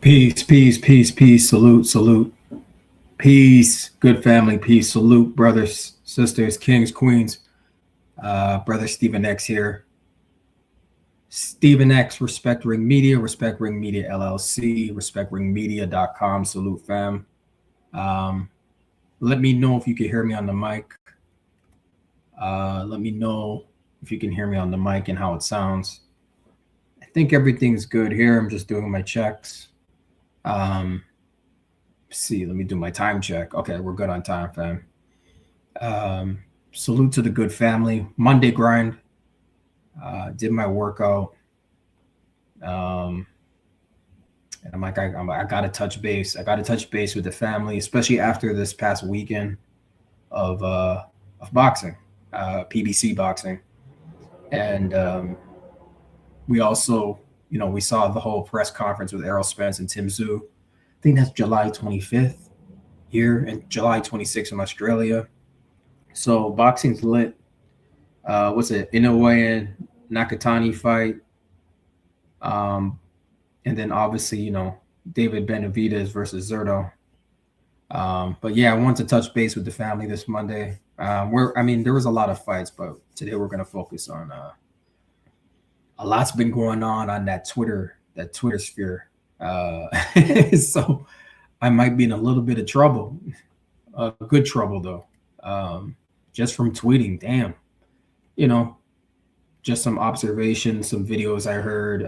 Peace, peace, peace, peace. Salute, salute. Peace, good family. Peace, salute, brothers, sisters, kings, queens. Brother Stephen X here. Stephen X, Respect Ring Media, Respect Ring Media LLC, respectringmedia.com. Salute, fam. Let me know if you can hear me on the mic. Let me know if you can hear me on the mic and how it sounds. I think everything's good here. I'm just doing my checks. See, let me do my time check. Okay, we're good on time, fam. Salute to the good family. Monday grind. Did my workout. And I'm like, I gotta touch base. I gotta touch base with the family, especially after this past weekend of boxing, PBC boxing, and we also, we saw the whole press conference with Errol Spence and Tim Tszyu. I think that's July 25th here and July 26th in Australia. So boxing's lit. What's it? Inoue and Nakatani fight. And then obviously, David Benavidez versus Zurdo. But yeah, I wanted to touch base with the family this Monday. There was a lot of fights, but today we're going to focus on a lot's been going on that Twitter sphere. So I might be in a little bit of trouble, good trouble though, just from tweeting. Damn, just some observations, some videos I heard.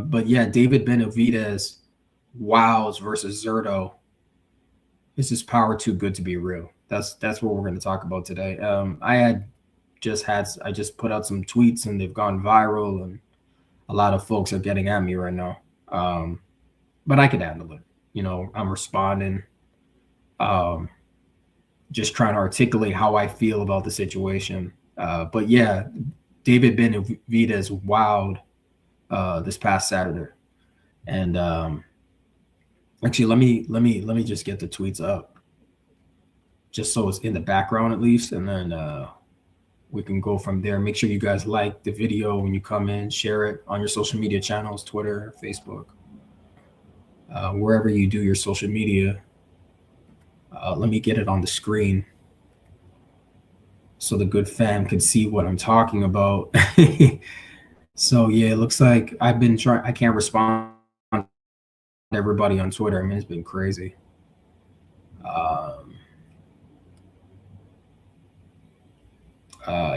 But yeah, David Benavidez, wows versus Zurdo. Is this power too good to be real? That's what we're going to talk about today. I just put out some tweets and they've gone viral, and a lot of folks are getting at me right now. But I could handle it. I'm responding, just trying to articulate how I feel about the situation. But yeah, David Benavidez wowed this past Saturday, and actually, let me just get the tweets up, just so it's in the background at least, and then we can go from there. Make sure you guys like the video when you come in, share it on your social media channels, Twitter, Facebook, wherever you do your social media. Let me get it on the screen so the good fam can see what I'm talking about. So yeah, it looks like I can't respond to everybody on Twitter. It's been crazy.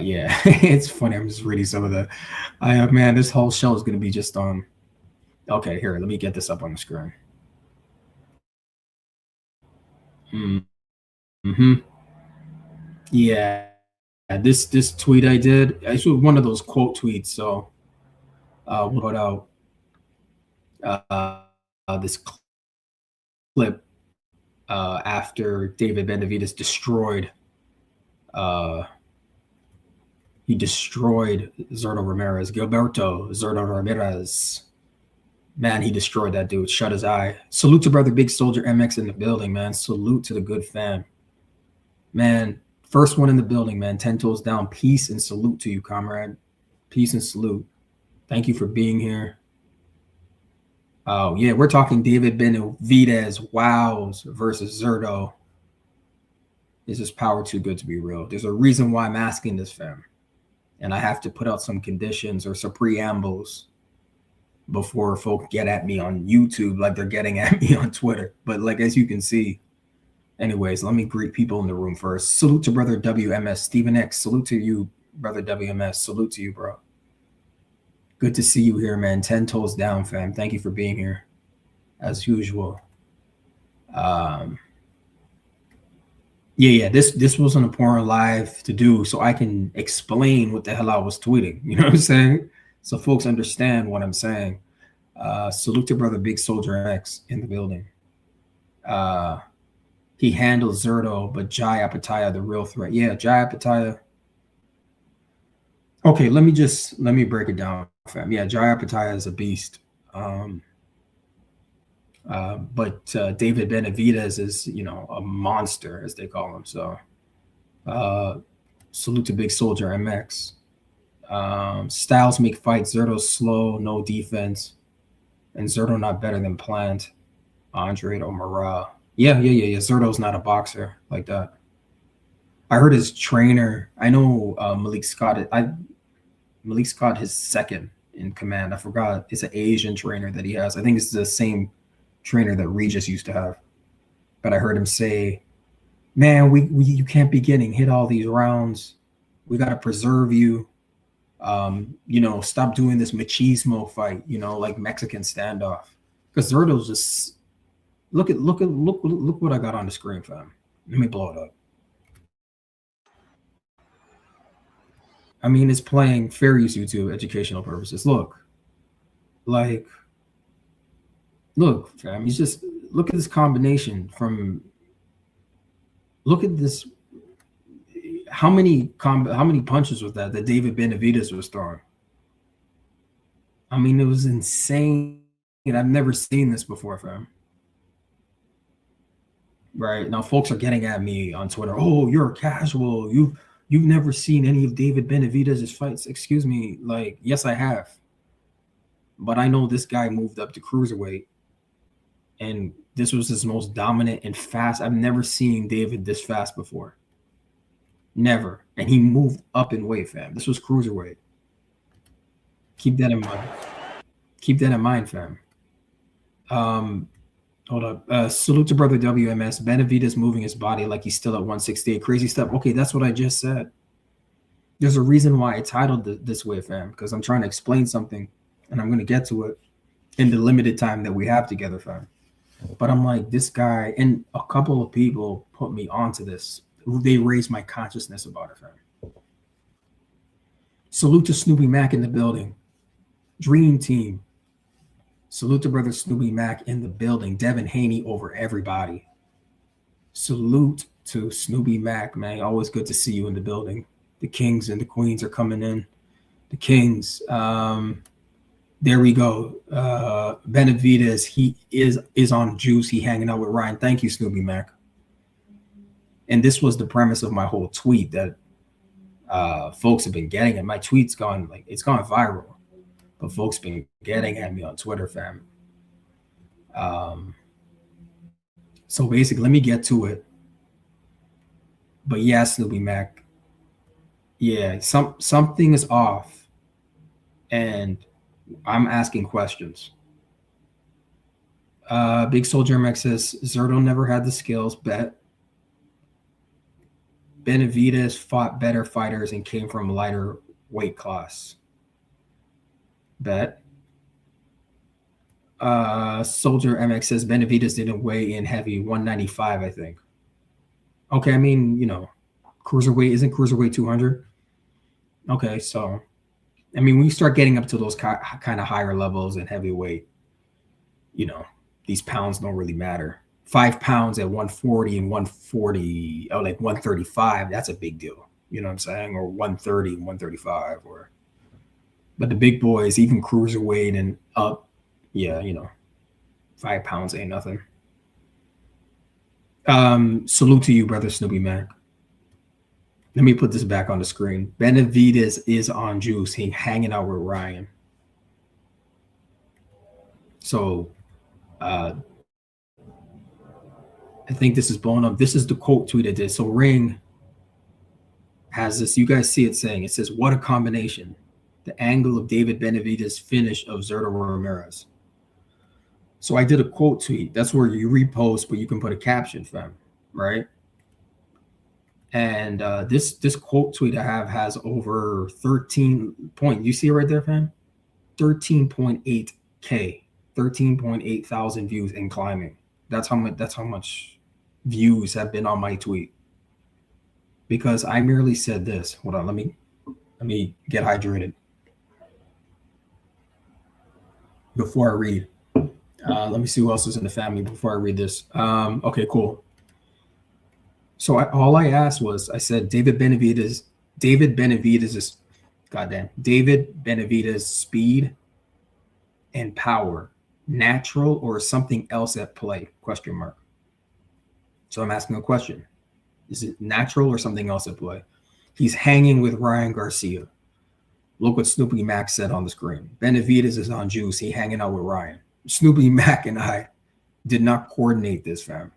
Yeah, it's funny. I'm just reading some of the, man, this whole show is going to be just on. Okay, here, let me get this up on the screen. Yeah, this tweet I did, it's one of those quote tweets. So we'll put out this clip after David Benavidez destroyed Zurdo Ramirez, Gilberto Zurdo Ramirez. Man, he destroyed that dude. Shut his eye. Salute to brother Big Soldier MX in the building, man. Salute to the good fam. Man, first one in the building, man. 10 toes down. Peace and salute to you, comrade. Peace and salute. Thank you for being here. Oh, yeah, we're talking David Benavidez wows versus Zurdo. Is this power too good to be real? There's a reason why I'm asking this, fam. And I have to put out some conditions or some preambles before folk get at me on YouTube like they're getting at me on Twitter. But like, as you can see, anyways, let me greet people in the room first. Salute to brother WMS, Stephen X. Salute to you, brother WMS. Salute to you, bro. Good to see you here, man. 10 toes down, fam. Thank you for being here, as usual. Yeah, this was an important live to do so I can explain what the hell I was tweeting. You know what I'm saying? So folks understand what I'm saying. Salute to brother Big Soldier X in the building. He handled Zurdo, but Jai Apataya, the real threat. Yeah, Jai Apataya. Okay, let me break it down, fam. Yeah, Jai Apataya is a beast. But David Benavidez is, a monster, as they call him. So salute to Big Soldier MX. Styles make fights. Zurdo slow, no defense. And Zurdo not better than Plant. Andre O'Mara. Yeah. Zurdo's not a boxer like that. I heard his trainer. I know Malik Scott. Malik Scott, his second in command. I forgot. It's an Asian trainer that he has. I think it's the same trainer that Regis used to have. But I heard him say, "Man, we you can't be getting hit all these rounds. We got to preserve you. Stop doing this machismo fight. Like Mexican standoff." Because Zurdo's just look what I got on the screen, fam. Let me blow it up. I mean, it's playing fair use YouTube educational purposes. Look, fam. He's just look at this combination from. Look at this. How many punches was that David Benavidez was throwing? I mean, it was insane. I've never seen this before, fam. Right now, folks are getting at me on Twitter. Oh, you're a casual. You've never seen any of David Benavidez's fights. Excuse me. Like, yes, I have. But I know this guy moved up to cruiserweight, and this was his most dominant and fast. I've never seen David this fast before. Never. And he moved up in weight, fam. This was cruiserweight. Keep that in mind. Keep that in mind, fam. Hold up. Salute to brother WMS. Benavidez moving his body like he's still at 168. Crazy stuff. Okay, that's what I just said. There's a reason why I titled this way, fam, because I'm trying to explain something, and I'm going to get to it in the limited time that we have together, fam. But I'm like, this guy, and a couple of people put me onto this. They raised my consciousness about it, fam. Salute to Snoopy Mac in the building. Dream team. Salute to brother Snoopy Mac in the building. Devin Haney over everybody. Salute to Snoopy Mac, man. Always good to see you in the building. The kings and the queens are coming in. The kings. There we go. Benavidez, he is on juice. He hanging out with Ryan. Thank you, Snoopy Mac. And this was the premise of my whole tweet that folks have been getting it. My tweet's gone it's gone viral, but folks been getting at me on Twitter, fam. So basically, let me get to it. But yeah, Snoopy Mac. Yeah, something is off, and I'm asking questions. Big Soldier MX says Zurdo never had the skills. Bet Benavidez fought better fighters and came from a lighter weight class. Bet. Soldier MX says Benavidez didn't weigh in heavy, 195, I think. Okay, I mean, cruiserweight, isn't cruiserweight 200? Okay, so, I mean, when you start getting up to those kind of higher levels in heavyweight, these pounds don't really matter. 5 pounds at 140 and 140, like 135, that's a big deal. You know what I'm saying? Or 130, 135, but the big boys, even cruiserweight and up, yeah, 5 pounds ain't nothing. Salute to you, brother Snoopy Mac. Let me put this back on the screen. Benavidez is on juice. He hanging out with Ryan. So, I think this is blown up. This is the quote tweet I did. So Ring has this. You guys see it saying, it says, "What a combination." The angle of David Benavidez' finish of Zurdo Ramirez. So I did a quote tweet. That's where you repost, but you can put a caption, fam, right? And this quote tweet I have has over 13 point. You see it right there, fam? 13.8K, 13.8 thousand views and climbing. That's how much views have been on my tweet. Because I merely said this. Hold on, let me get hydrated before I read. Let me see who else is in the family before I read this. Okay, cool. So all I asked was, I said, David Benavidez' speed and power, natural or something else at play? ? So I'm asking a question. Is it natural or something else at play? He's hanging with Ryan Garcia. Look what Snoopy Mac said on the screen. Benavidez is on juice. He hanging out with Ryan. Snoopy Mac and I Did not coordinate this, fam.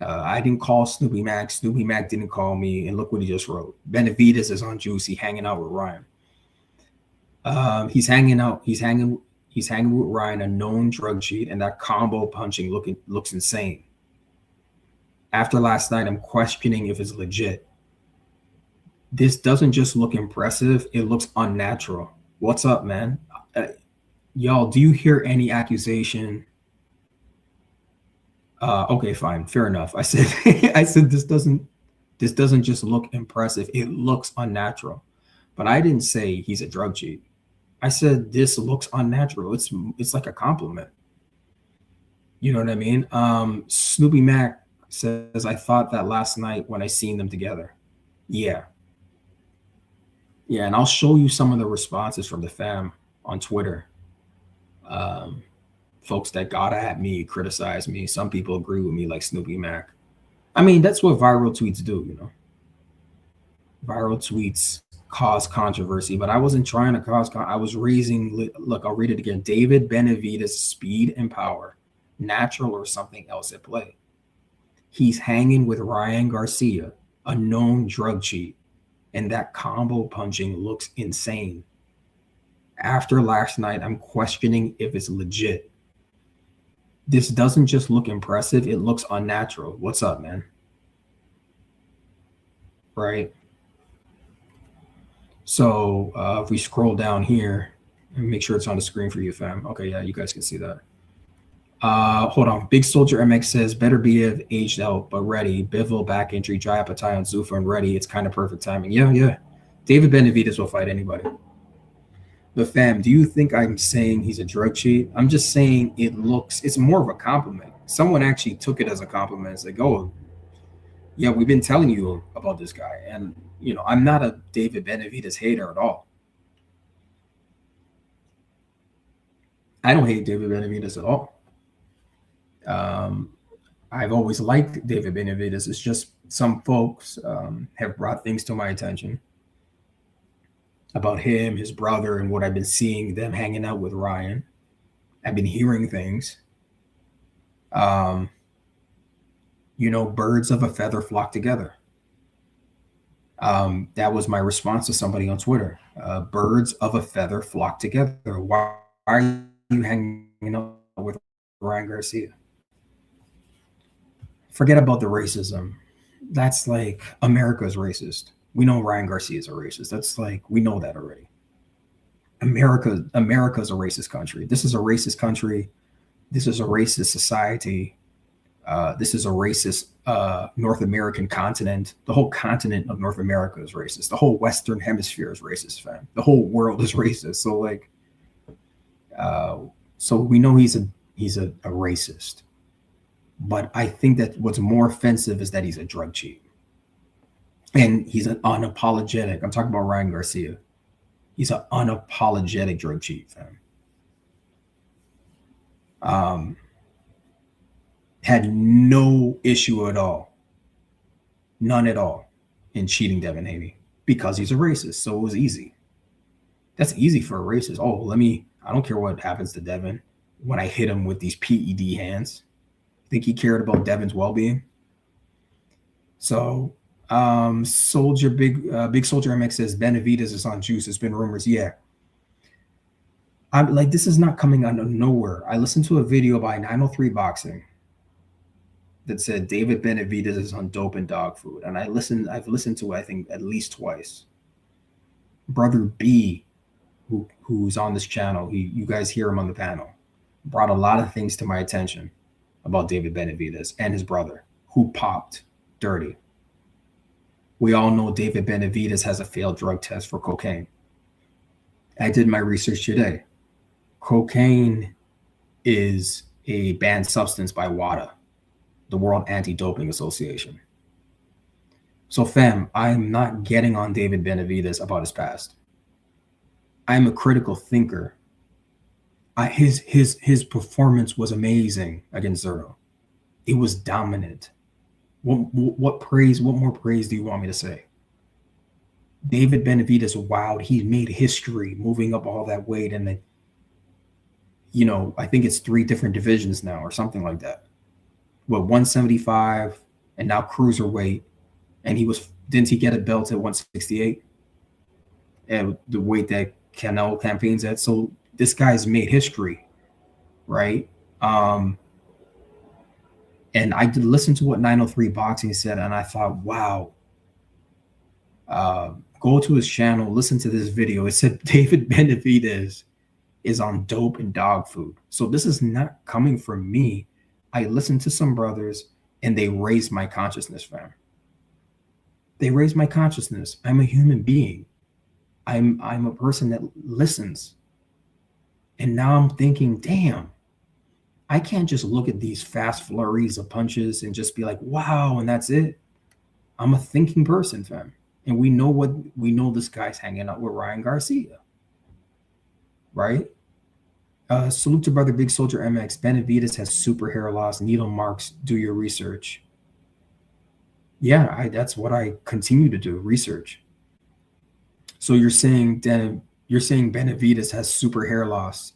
I didn't call Snoopy Mac. Snoopy Mac didn't call me. And look what he just wrote. Benavidez is on Juicy, hanging out with Ryan. He's hanging out. He's hanging with Ryan, a known drug cheat, and that combo punching looks insane. After last night, I'm questioning if it's legit. This doesn't just look impressive, it looks unnatural. What's up, man? Y'all, do you hear any accusation? Okay, fine, fair enough. I said this doesn't just look impressive, it looks unnatural. But I didn't say he's a drug cheat. I said this looks unnatural. It's like a compliment. You know what I mean? Snoopy Mac says, I thought that last night when I seen them together. Yeah. Yeah, and I'll show you some of the responses from the fam on Twitter. Folks that got at me, criticized me. Some people agree with me, like Snoopy Mac. I mean, that's what viral tweets do, you know. Viral tweets cause controversy, but I wasn't trying to cause. I was raising. Look, I'll read it again. David Benavidez' speed and power, natural or something else at play. He's hanging with Ryan Garcia, a known drug cheat, and that combo punching looks insane. After last night, I'm questioning if it's legit. This doesn't just look impressive, it looks unnatural. What's up, man? Right? So if we scroll down here and make sure it's on the screen for you, fam. Okay, yeah, you guys can see that. Hold on. Big Soldier MX says, better be aged out, but ready. Bivol back injury, dry appetite on Zuffa and ready. It's kind of perfect timing. Yeah. David Benavidez will fight anybody. But fam, do you think I'm saying he's a drug cheat? I'm just saying it's more of a compliment. Someone actually took it as a compliment. It's like, oh, yeah, we've been telling you about this guy. And, you know, I'm not a David Benavidez hater at all. I don't hate David Benavidez at all. I've always liked David Benavidez. It's just some folks have brought things to my attention about him, his brother, and what I've been seeing them hanging out with Ryan. I've been hearing things. You know, birds of a feather flock together. That was my response to somebody on Twitter. Birds of a feather flock together. Why are you hanging out with Ryan Garcia? Forget about the racism. That's like America's racist. We know Ryan Garcia is a racist. That's like, we know that already. America's a racist country. This is a racist country. This is a racist society. This is a racist North American continent. The whole continent of North America is racist. The whole Western Hemisphere is racist, fam. The whole world is racist. So like, so we know he's a racist. But I think that what's more offensive is that he's a drug cheat. And he's an unapologetic. I'm talking about Ryan Garcia. He's an unapologetic drug cheat, fam. Had no issue at all, none at all, in cheating Devin Haney because he's a racist. So it was easy. That's easy for a racist. Oh, I don't care what happens to Devin when I hit him with these PED hands. Think he cared about Devin's well-being? So Big Soldier MX says Benavidez is on juice. There's been rumors. Yeah. I'm like, this is not coming out of nowhere. I listened to a video by 903 Boxing that said David Benavidez is on dope and dog food. And I've listened to it, I think, at least twice. Brother B, who's on this channel, you guys hear him on the panel, brought a lot of things to my attention about David Benavidez and his brother, who popped dirty. We all know David Benavidez has a failed drug test for cocaine. I did my research today. Cocaine is a banned substance by WADA, the World Anti-Doping Association. So fam, I'm not getting on David Benavidez about his past. I'm a critical thinker. His performance was amazing against Zurdo. It was dominant. What more praise do you want me to say? David Benavidez, wow, he made history moving up all that weight, and then I think it's 3 different divisions now or something like that. Well, 175 and now cruiserweight. And didn't he get a belt at 168? And the weight that Canelo campaigns at. So this guy's made history, right? And I did listen to what 903 Boxing said, and I thought, wow. Go to his channel, listen to this video. It said David Benavidez is on dope and dog food. So this is not coming from me. I listened to some brothers, and they raised my consciousness, fam. They raised my consciousness. I'm a human being. I'm a person that listens. And now I'm thinking, damn, I can't just look at these fast flurries of punches and just be like, wow, and that's it. I'm a thinking person, fam. And we know this guy's hanging out with Ryan Garcia. Right? Salute to brother Big Soldier MX. Benavidez has super hair loss, needle marks. Do your research. Yeah, that's what I continue to do, research. So you're saying Benavidez has super hair loss,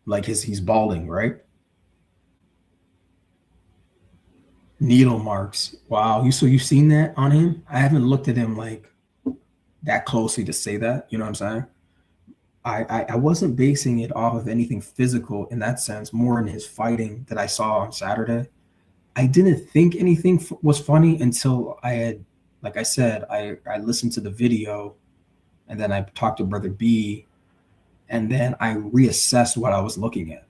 like he's balding, right? Needle marks. Wow. So you've seen that on him? I haven't looked at him like that closely to say that. You know what I'm saying? I wasn't basing it off of anything physical in that sense, more in his fighting that I saw on Saturday. I didn't think anything was funny until I had, like I said, I listened to the video, and then I talked to Brother B, and then I reassessed what I was looking at.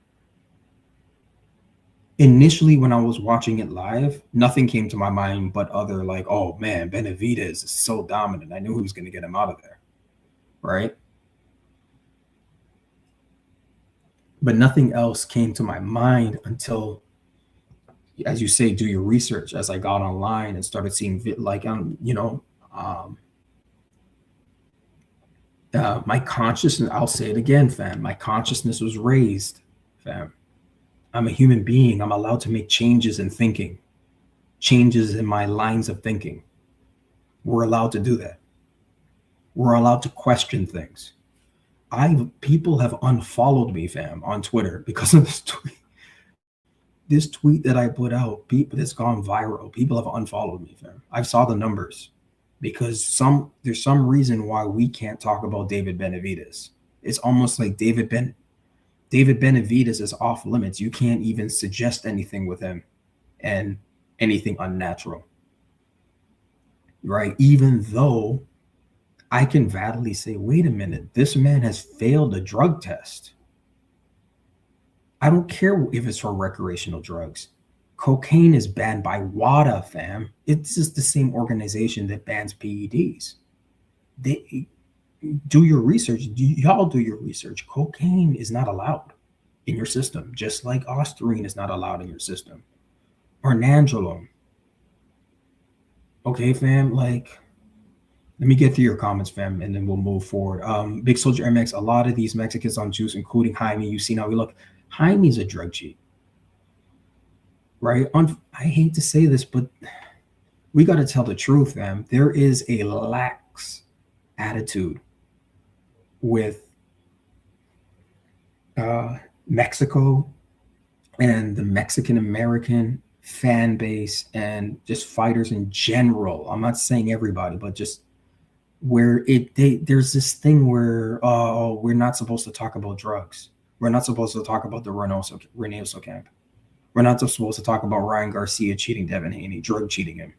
Initially, when I was watching it live, nothing came to my mind but other like, oh man, Benavidez is so dominant. I knew who was going to get him out of there, right? But nothing else came to my mind until, as you say, do your research. As I got online and started seeing my consciousness, I'll say it again, fam. My consciousness was raised, fam. I'm a human being. I'm allowed to make changes in thinking, changes in my lines of thinking. We're allowed to do that. We're allowed to question things. People have unfollowed me, fam, on Twitter because of this tweet. This tweet that I put out, that's gone viral. People have unfollowed me, fam. I saw the numbers because there's some reason why we can't talk about David Benavidez. It's almost like David Benavidez is off limits. You can't even suggest anything with him and anything unnatural, right? Even though I can validly say, wait a minute, this man has failed a drug test. I don't care if it's for recreational drugs. Cocaine is banned by WADA, fam. It's just the same organization that bans PEDs. They do your research. Y'all do your research. Cocaine is not allowed in your system, just like Ostarine is not allowed in your system, or Nandrolone. Okay, fam. Like, let me get through your comments, fam, and then we'll move forward. Big Soldier MX. A lot of these Mexicans on juice, including Jaime. You've seen how we look. Jaime's a drug cheat, right? I hate to say this, but we got to tell the truth, fam. There is a lax attitude with Mexico and the Mexican American fan base and just fighters in general. I'm not saying everybody, but just where there's this thing where we're not supposed to talk about drugs. We're not supposed to talk about the Reynoso camp. We're not supposed to talk about Ryan Garcia cheating Devin Haney, drug cheating him.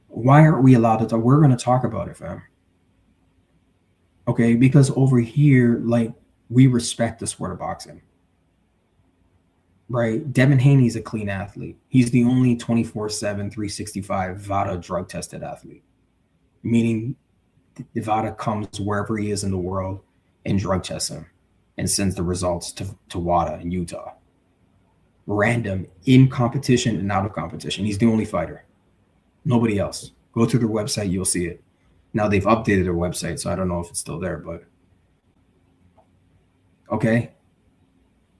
Why aren't we allowed to talk? We're going to talk about it, fam. Okay, because over here, like, we respect the sport of boxing. Right? Devin Haney's a clean athlete. He's the only 24/7, 365 VADA drug tested athlete. Meaning VADA comes wherever he is in the world and drug tests him and sends the results to WADA in Utah. Random, in competition and out of competition. He's the only fighter. Nobody else. Go to their website, you'll see it. Now they've updated their website, so I don't know if it's still there, but okay.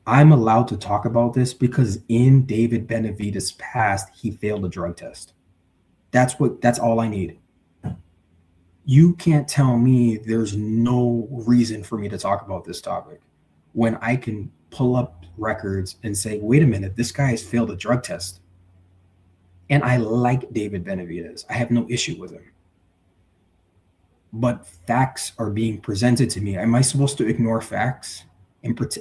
I'm allowed to talk about this because in David Benavidez's past, he failed a drug test. That's all I need. You can't tell me there's no reason for me to talk about this topic. when I can pull up records and say, wait a minute, this guy has failed a drug test. And I like David Benavidez. I have no issue with him. But facts are being presented to me. Am I supposed to ignore facts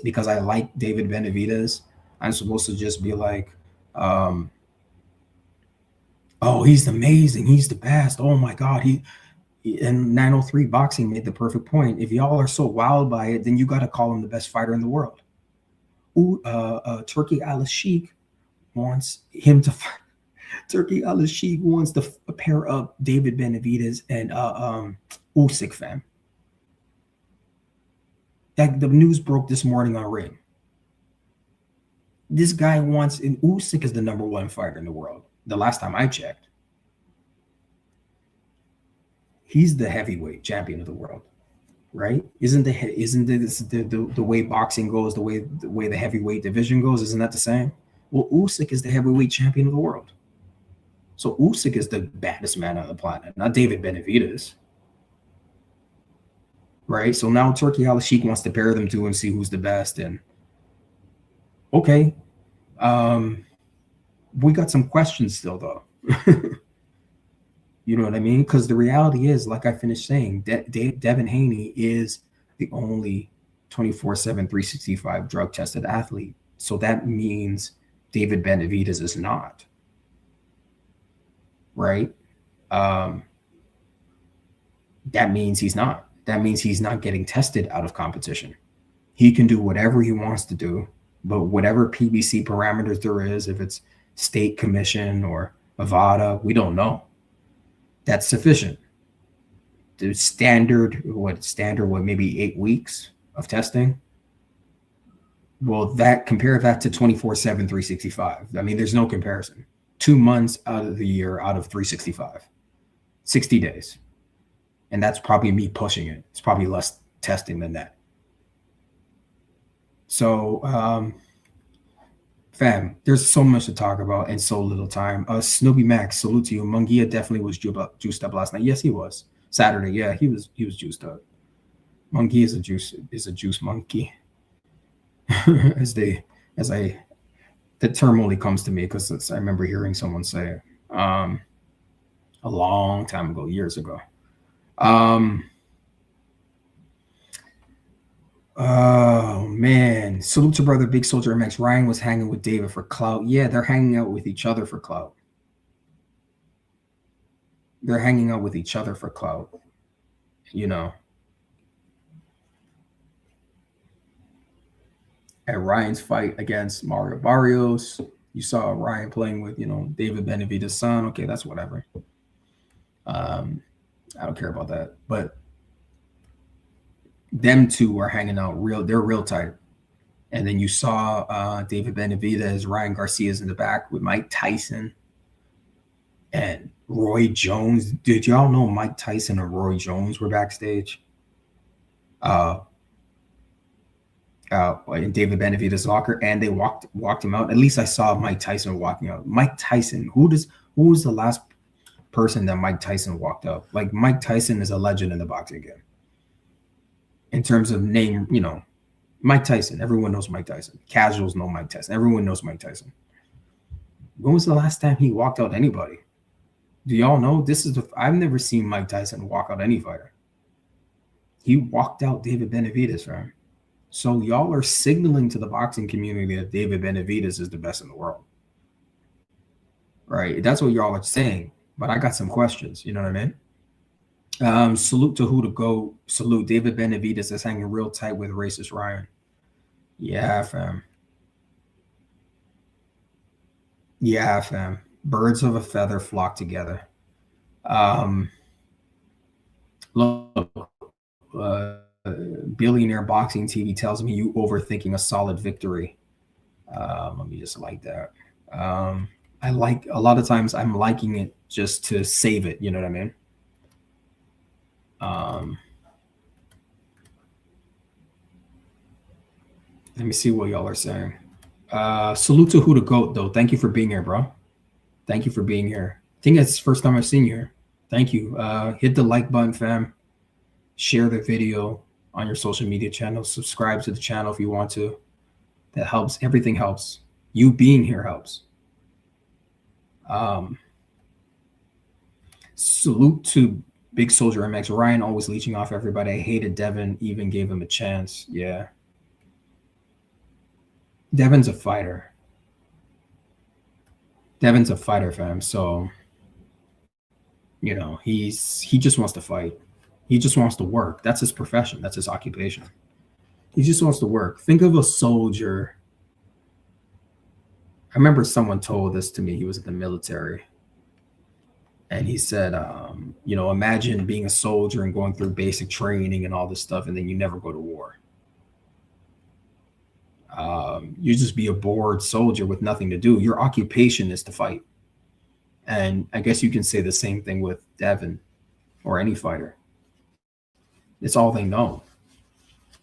because I like David Benavidez? I'm supposed to just be like, oh, he's amazing. He's the best. Oh my God. And 903 Boxing made the perfect point. If y'all are so wild by it, then you got to call him the best fighter in the world. Turkey Al-Sheikh wants him to fight. Turkey Al-Sheikh wants to pair up David Benavidez and Usyk, fam. Like the news broke this morning on Ring. This guy wants, and Usyk is the #1 fighter in the world. The last time I checked, he's the heavyweight champion of the world, right? Isn't the way boxing goes, the way the heavyweight division goes? Isn't that the same? Well, Usyk is the heavyweight champion of the world. So Usyk is the baddest man on the planet, not David Benavidez. Right? So now Turkey Al-Sheikh wants to pair them two and see who's the best. And okay. We got some questions still, though. You know what I mean? Because the reality is, like I finished saying, Devin Haney is the only 24/7, 365 drug-tested athlete. So that means David Benavidez is not. Right? That means he's not. That means he's not getting tested out of competition. He can do whatever he wants to do, but whatever PBC parameters there is, if it's state commission or Avada, we don't know. That's sufficient. The standard, maybe 8 weeks of testing. Well, compare that to 24/7, 365. I mean, there's no comparison. 2 months out of the year, out of 365, 60 days. And that's probably me pushing it. It's probably less testing than that. So, fam, there's so much to talk about and so little time. Snoopy Max, salute to you. Munguia definitely was juiced up last night. Yes, he was. Saturday, yeah, he was juiced up. Munguia is a juice monkey. The term only comes to me because I remember hearing someone say it a long time ago, years ago. Oh man, salute to brother Big Soldier MX. Ryan was hanging with David for clout. Yeah, they're hanging out with each other for clout. They're hanging out with each other for clout. You know. At Ryan's fight against Mario Barrios, you saw Ryan playing with, David Benavidez' son. Okay, that's whatever. I don't care about that. But them two are hanging out they're real tight. And then you saw David Benavidez, Ryan Garcia's in the back with Mike Tyson and Roy Jones. Did y'all know Mike Tyson and Roy Jones were backstage? In David Benavidez' locker, and they walked him out. At least I saw Mike Tyson walking out. Mike Tyson, who was the last person that Mike Tyson walked out? Like, Mike Tyson is a legend in the boxing game. In terms of name, Mike Tyson. Everyone knows Mike Tyson. Casuals know Mike Tyson. Everyone knows Mike Tyson. When was the last time he walked out anybody? Do y'all know? I've never seen Mike Tyson walk out any fighter. He walked out David Benavidez, right? So y'all are signaling to the boxing community that David Benavidez is the best in the world. Right? That's what y'all are saying. But I got some questions. You know what I mean? Salute to who to go. Salute. David Benavidez is hanging real tight with racist Ryan. Yeah, fam. Yeah, fam. Birds of a feather flock together. Look, Billionaire Boxing TV tells me you overthinking a solid victory. Let me just like that. I like, a lot of times I'm liking it just to save it. You know what I mean? Let me see what y'all are saying. Salute to who to goat though. Thank you for being here, bro. Thank you for being here. I think it's the first time I've seen you here. Thank you. Hit the like button, fam. Share the video. on your social media channels. Subscribe to the channel if you want to. That helps. Everything helps. You being here helps. Salute to Big Soldier MX. Ryan always leeching off everybody. I hated Devin, even gave him a chance. Yeah. Devin's a fighter. Devin's a fighter, fam. So, you know, he just wants to fight. He just wants to work. That's his profession. That's his occupation. He just wants to work. Think of a soldier. I remember someone told this to me. He was in the military. And he said, you know, imagine being a soldier and going through basic training and all this stuff, and then you never go to war. You just be a bored soldier with nothing to do. Your occupation is to fight. And I guess you can say the same thing with Devin or any fighter. It's all they know.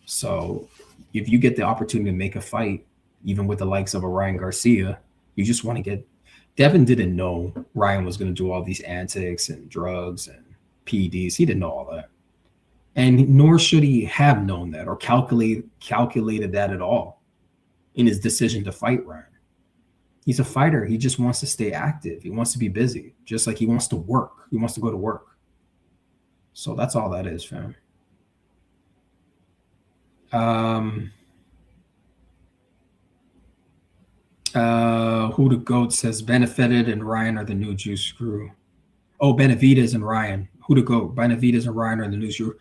So if you get the opportunity to make a fight, even with the likes of a Ryan Garcia, you just want to get. Devin didn't know Ryan was going to do all these antics and drugs and PEDs. He didn't know all that. And nor should he have known that or calculated that at all in his decision to fight Ryan. He's a fighter. He just wants to stay active. He wants to be busy, just like he wants to work. He wants to go to work. So that's all that is, fam. Who the GOAT says Benefited and Ryan are the new juice screw. Oh, Benavidez and Ryan. Who the GOAT? Benavidez and Ryan are the new screw.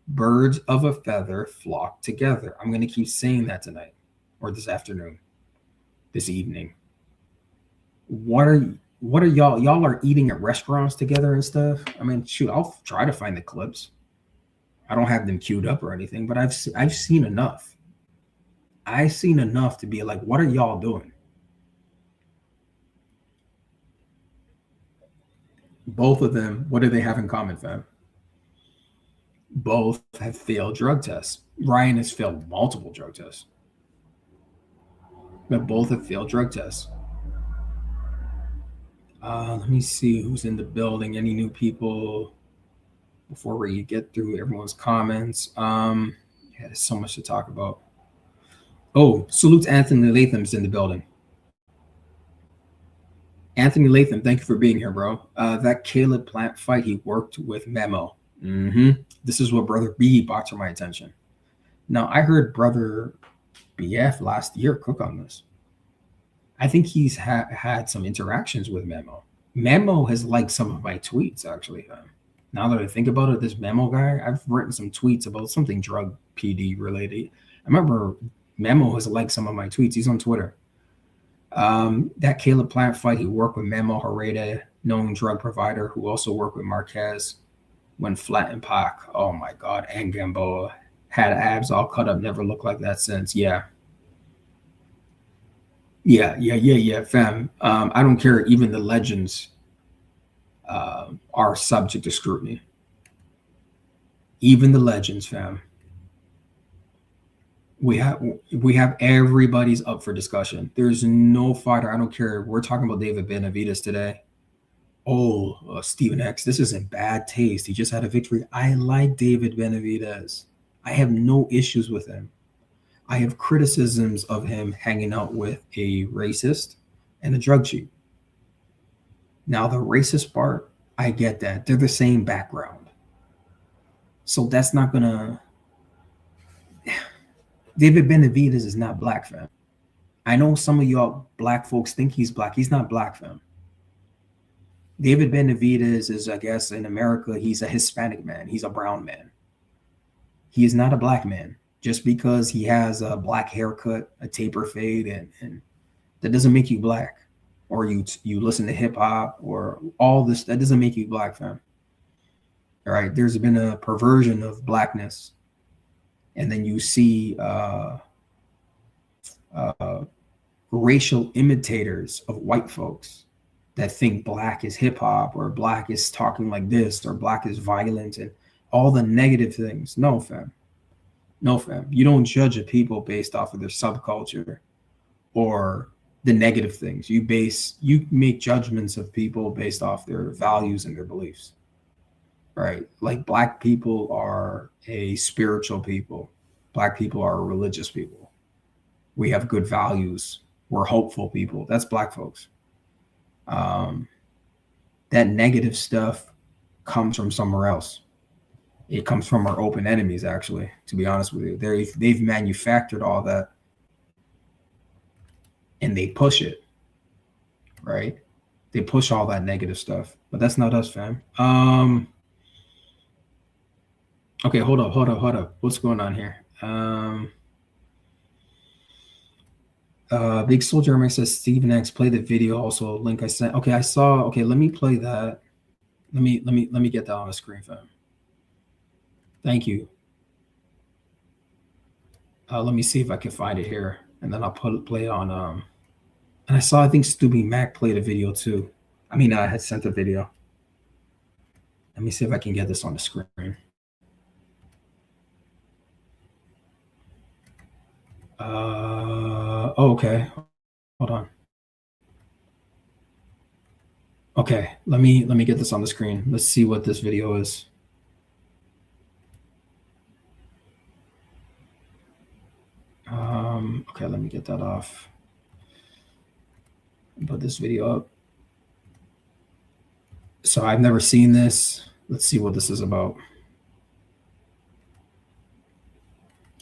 Birds of a feather flock together. I'm going to keep saying that tonight or this afternoon, this evening. What are y'all? Y'all are eating at restaurants together and stuff. I mean, shoot, I'll try to find the clips. I don't have them queued up or anything, but I've seen enough. I've seen enough to be like, what are y'all doing? Both of them, what do they have in common, fam? Both have failed drug tests. Ryan has failed multiple drug tests. But both have failed drug tests. Let me see who's in the building. Any new people before we get through everyone's comments? Yeah, there's so much to talk about. Oh, salute to Anthony Latham's in the building. Anthony Latham, thank you for being here, bro. That Caleb Plant fight, he worked with Memo. This is what Brother B brought to my attention. Now, I heard Brother BF last year cook on this. I think he's had some interactions with Memo. Memo has liked some of my tweets, actually. Now that I think about it, this Memo guy, I've written some tweets about something drug PD related. I remember Memo has liked some of my tweets. He's on Twitter. That Caleb Plant fight, he worked with Memo Hareda, known drug provider, who also worked with Marquez when Flat and Pac. Oh my God, and Gamboa had abs all cut up, never looked like that since. Yeah, fam. I don't care. Even the legends are subject to scrutiny. Even the legends, fam. We have everybody's up for discussion. There's no fighter. I don't care. We're talking about David Benavidez today. Oh, Stephen X, this is in bad taste. He just had a victory. I like David Benavidez. I have no issues with him. I have criticisms of him hanging out with a racist and a drug cheat. Now, the racist part, I get that. They're the same background. So that's not going to... David Benavidez is not black, fam. I know some of y'all black folks think he's black. He's not black, fam. David Benavidez is, I guess, in America, he's a Hispanic man. He's a brown man. He is not a black man. Just because he has a black haircut, a taper fade, and that doesn't make you black. Or you listen to hip hop or all this, that doesn't make you black, fam. All right, there's been a perversion of blackness. And then you see racial imitators of white folks that think black is hip hop or black is talking like this or black is violent and all the negative things. No, fam. No, fam. You don't judge a people based off of their subculture or the negative things. You make judgments of people based off their values and their beliefs. right? Like black people are a spiritual people. Black people are religious people. We have good values. We're hopeful people. That's black folks. That negative stuff comes from somewhere else. It comes from our open enemies, actually, to be honest with you. They've manufactured all that and they push it, right? They push all that negative stuff. But that's not us, fam. Okay, hold up. What's going on here? Big Soldier Army says Steven X, play the video, also link I sent. Okay, I saw. Okay, let me play that. Let me get that on the screen, fam. Thank you. Let me see if I can find it here, and then I'll play it on. And I saw, I think Stubby Mac played a video too. I mean, I had sent a video. Let me see if I can get this on the screen. Oh, okay. Hold on. Okay, let me get this on the screen. Let's see what this video is. Okay, let me get that off. Put this video up. So I've never seen this. Let's see what this is about.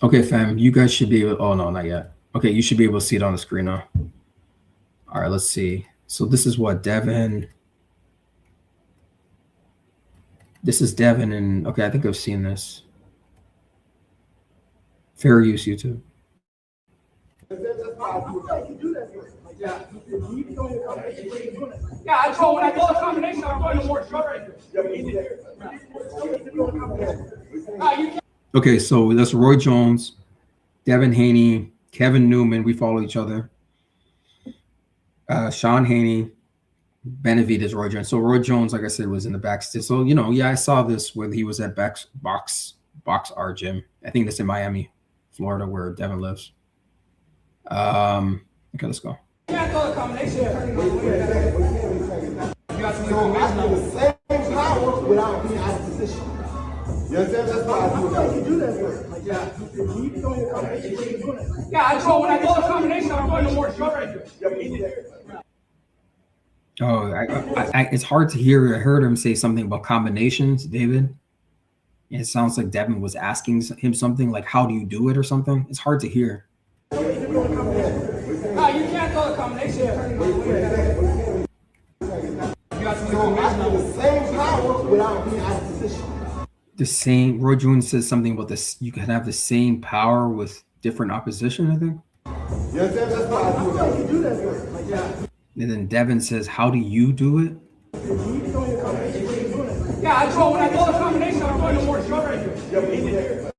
Okay, fam, you guys should be able. Oh no, not yet. Okay, you should be able to see it on the screen now. All right, let's see. So this is what Devin. This is Devin, and okay, I think I've seen this. Fair use, YouTube. Yeah, I told when I go to combination, I'm going to more short right. Okay, so that's Roy Jones, Devin Haney, Kevin Newman. We follow each other. Sean Haney, Benavidez, Roy Jones. So Roy Jones, like I said, was in the backstage. So yeah, I saw this when he was at Box R Gym. I think that's in Miami, Florida, where Devin lives. Okay, let's go. You can't go to combination. You got to the same power without being out of position. You understand? That's why I do that. Yeah, I told when I go to combination, I'm going to more short right. Oh, it's hard to hear. I heard him say something about combinations, David. It sounds like Devin was asking him something like, how do you do it or something? It's hard to hear. You can't go to combination. The same power without being out of position. The same, Roy Jones says something about this. You can have the same power with different opposition, I think. You understand? That's why I do that. And then Devin says, how do you do it? Yeah, I told when I go to combination, I'm going to more short right.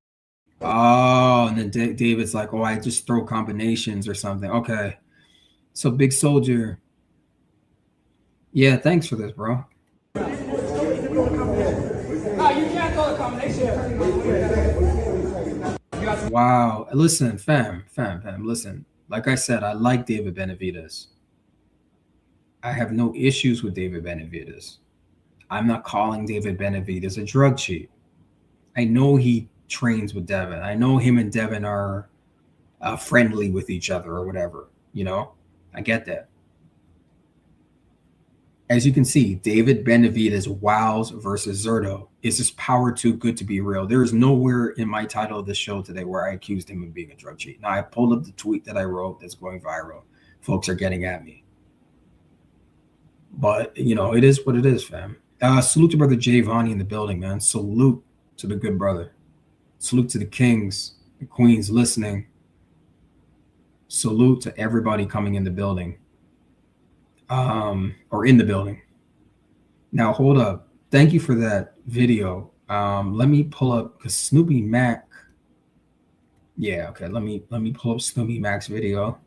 Oh, and then David's like, oh, I just throw combinations or something. Okay. So Big Soldier. Yeah, thanks for this, bro. You can't go to combination. Wow. Listen, fam, listen. Like I said, I like David Benavidez. I have no issues with David Benavidez. I'm not calling David Benavidez a drug cheat. I know he trains with Devin. I know him and Devin are friendly with each other or whatever. I get that. As you can see, David Benavidez wows versus Zurdo. Is this power too good to be real? There is nowhere in my title of the show today where I accused him of being a drug cheat. Now, I pulled up the tweet that I wrote that's going viral. Folks are getting at me. But, it is what it is, fam. Salute to brother Jay Vonnie in the building, man. Salute to the good brother. Salute to the kings, the queens listening. Salute to everybody coming in the building. Or in the building. Now, hold up. Thank you for that video. Let me pull up, because Snoopy Mac. Yeah, okay. Let me pull up Snoopy Mac's video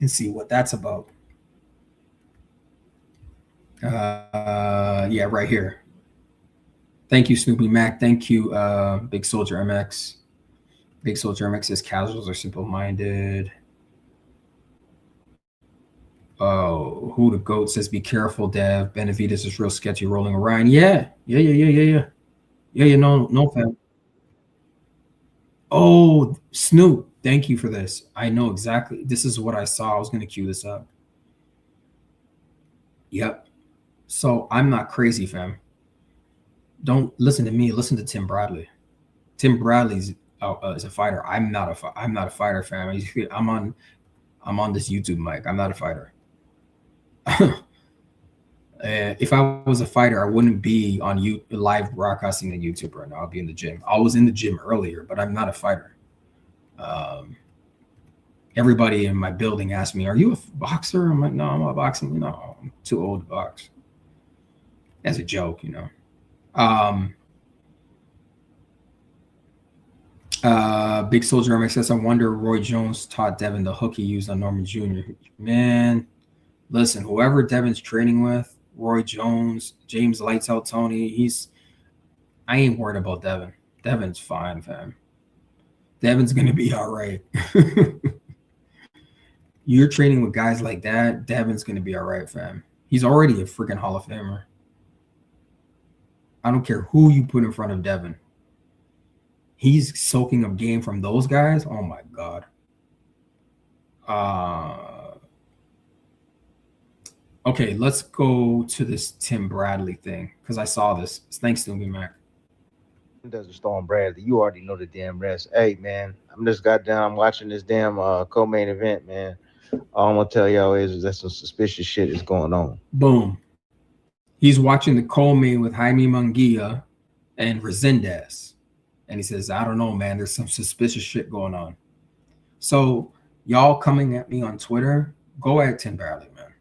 and see what that's about. Yeah, right here. Thank you, Snoopy Mac. Thank you, Big Soldier MX. Big Soldier MX says casuals are simple-minded. Oh, who the goat says be careful, Dev. Benavidez is real sketchy rolling around. Yeah. No, fam. Oh, Snoop, thank you for this. I know exactly. This is what I saw. I was gonna cue this up. Yep. So I'm not crazy, fam. Don't listen to me. Listen to Tim Bradley. Tim Bradley's is a fighter. I'm not a fighter, fam. I'm on this YouTube mic. I'm not a fighter. If I was a fighter, I wouldn't be on you live broadcasting on YouTube right now. I'll be in the gym. I was in the gym earlier, but I'm not a fighter. Um, Everybody in my building asked me, "Are you a boxer?" I'm like, "No, I'm not boxing. You know, I'm too old to box." As a joke, you know. Um, Big Soldier MX says, "I wonder Roy Jones taught Devin the hook he used on Norman Jr." Man, listen, whoever Devin's training with, Roy Jones, James Lights Out Tony, I ain't worried about Devin. Devin's fine, fam. Devin's gonna be all right. You're training with guys like that, Devin's gonna be all right, fam. He's already a freaking Hall of Famer. I don't care who you put in front of Devin. He's soaking up game from those guys. Oh my god. Okay, let's go to this Tim Bradley thing because I saw this. Thanks to me, Mac. Does the Storm Bradley? You already know the damn rest. Hey man, I'm just goddamn watching this damn co-main event, man. All I'm gonna tell y'all is that some suspicious shit is going on. Boom. He's watching the co-main with Jaime Munguia and Resendez. And he says, I don't know, man, there's some suspicious shit going on. So y'all coming at me on Twitter, go at Tim Bradley, man.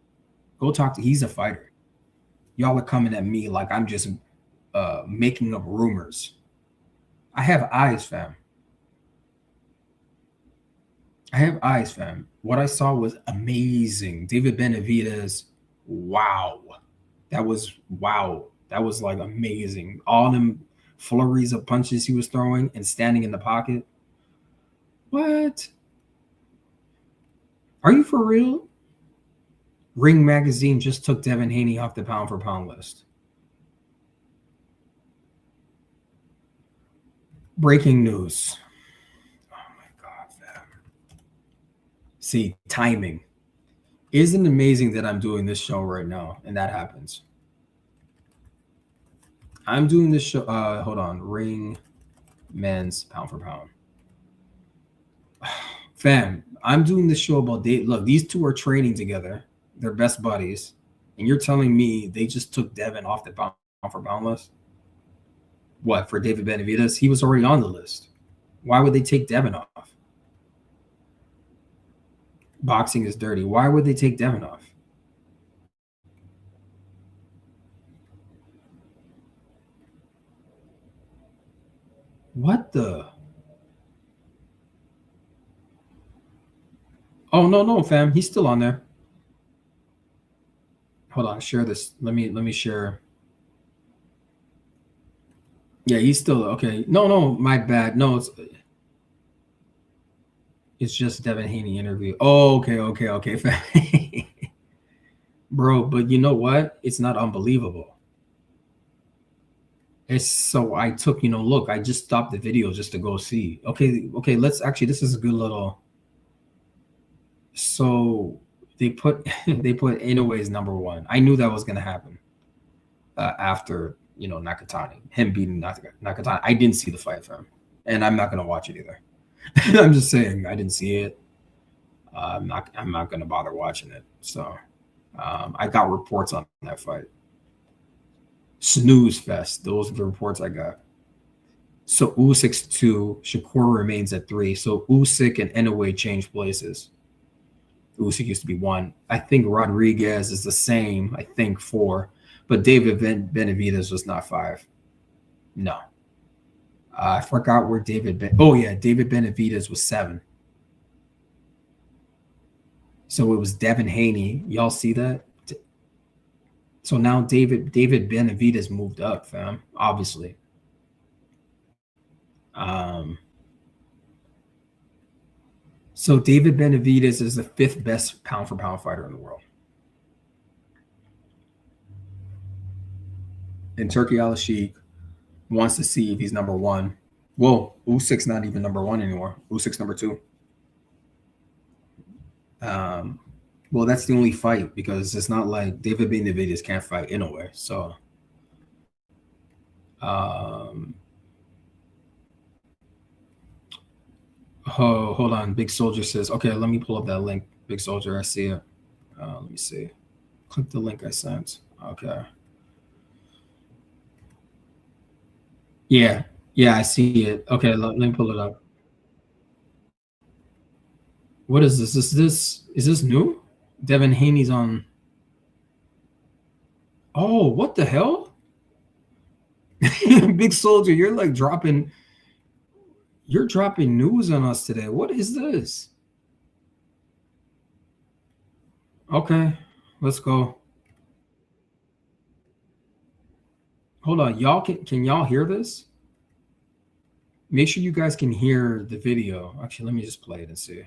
Go talk to, he's a fighter. Y'all are coming at me like I'm just making up rumors. I have eyes, fam. I have eyes, fam. What I saw was amazing. David Benavidez, wow. That was wow. That was like amazing. All them flurries of punches he was throwing and standing in the pocket. What? Are you for real? Ring Magazine just took Devin Haney off the pound for pound list. Breaking news. Oh my God, fam. See, timing. Isn't it amazing that I'm doing this show right now and that happens? I'm doing this show. Hold on. Ring men's pound for pound. Fam, I'm doing this show about date. Look, these two are training together. They're best buddies. And you're telling me they just took Devin off the pound for pound list? What, for David Benavidez? He was already on the list. Why would they take Devin off? Boxing is dirty. Why would they take Devin off? What the? Oh no, fam. He's still on there. Hold on, share this. Let me share. Yeah, he's still okay. No, my bad. No, it's just Devin Haney interview. Oh, okay, fam. Bro, but you know what? It's not unbelievable. It's so I took, look, I just stopped the video just to go see. Okay, let's actually, this is a good little. So they put Inoue's number one. I knew that was gonna happen after Nakatani, him beating Nakatani. I didn't see the fight for him, and I'm not gonna watch it either. I'm just saying I didn't see it. I'm not gonna bother watching it. So I got reports on that fight. Snooze fest. Those are the reports I got. So Usyk's 2, Shakur remains at 3. So Usyk and Inoue changed places. Usyk used to be 1. I think Rodriguez is the same. I think 4. But David Benavidez was not 5. No. I forgot where David Benavidez was 7. So it was Devin Haney. Y'all see that? So now David Benavidez moved up, fam. Obviously. So David Benavidez is the 5th best pound for pound fighter in the world. And Turkey Al Sheikh wants to see if he's number one. Well, Usyk's not even number one anymore. Usyk's number two. Um, well, that's the only fight because it's not like David Benavidez can't fight anyway. So, um, oh, hold on. Big Soldier says, okay, let me pull up that link. Big Soldier, I see it. Let me see. Click the link I sent. Okay. Yeah, yeah, I see it. Okay, let me pull it up. What is this? Is this new? Devin Haney's on. Oh, what the hell? Big Soldier, you're dropping news on us today. What is this? Okay, let's go. Hold on, y'all can y'all hear this? Make sure you guys can hear the video. Actually, let me just play it and see.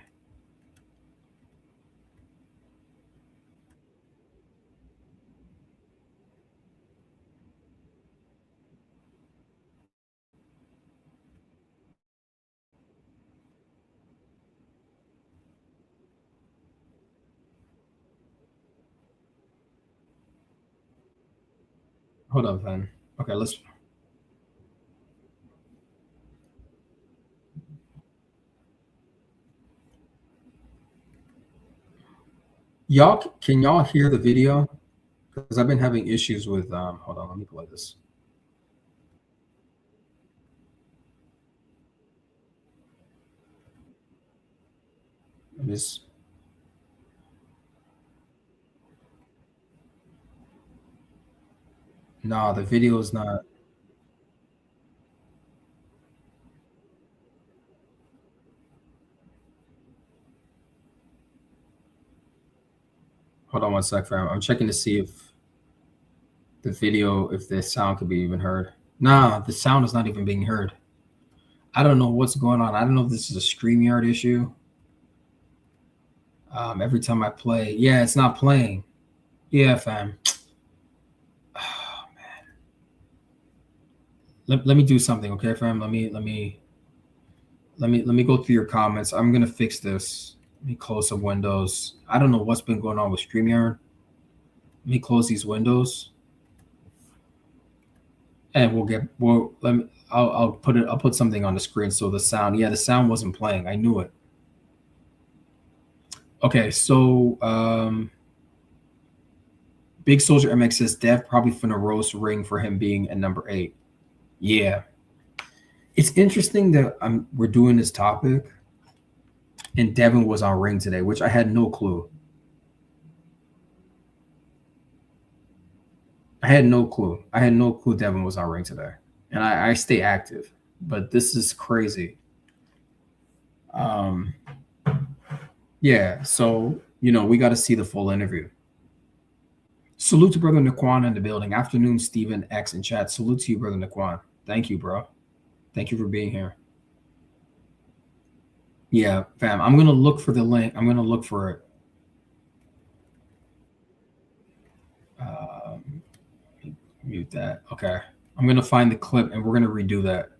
Hold up, then. Okay, let's. Can y'all hear the video? Because I've been having issues with. Hold on, let me play this. This. Nah, the video is not. Hold on one sec, fam. I'm checking to see if the video, if the sound could be even heard. Nah, the sound is not even being heard. I don't know what's going on. I don't know if this is a StreamYard issue. Every time I play, yeah, it's not playing. Yeah, fam. Oh, man. Let me do something, okay, fam? Let me go through your comments. I'm gonna fix this. Let me close some windows. I don't know what's been going on with StreamYard. Let me close these windows. And I'll put something on the screen so the sound. Yeah, the sound wasn't playing. I knew it. Okay, so Big Soldier MX says Dev probably finna roast Ring for him being a number 8. Yeah. It's interesting that we're doing this topic and Devin was on Ring today, which I had no clue. I had no clue Devin was on Ring today. And I stay active, but this is crazy. Yeah, so we got to see the full interview. Salute to brother Naquan in the building. Afternoon, Stephen X in chat. Salute to you, brother Naquan. Thank you, bro. Thank you for being here. Yeah, fam. I'm gonna look for the link. I'm gonna look for it. Mute that. Okay. I'm gonna find the clip and we're gonna redo that.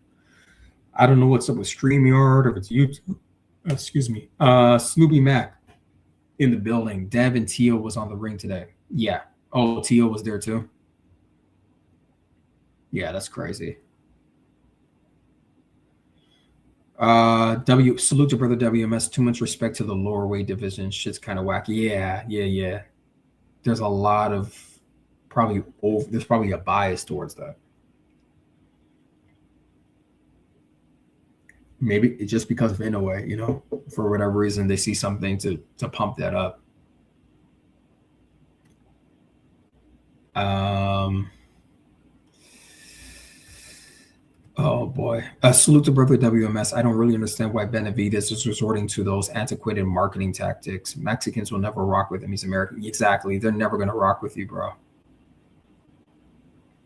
I don't know what's up with StreamYard or if it's YouTube. Excuse me. Snoopy Mac in the building. Dev and Tio was on the Ring today. Yeah. Oh, Tio was there too. Yeah, that's crazy. Salute to brother WMS. Too much respect to the lower weight division. Shit's kind of wacky. Yeah. There's a lot of there's probably a bias towards that. Maybe it's just because of Inoue, for whatever reason they see something to pump that up. Oh boy. Salute to brother WMS. I don't really understand why Benavidez is resorting to those antiquated marketing tactics. Mexicans will never rock with him. He's American. Exactly. They're never going to rock with you, bro.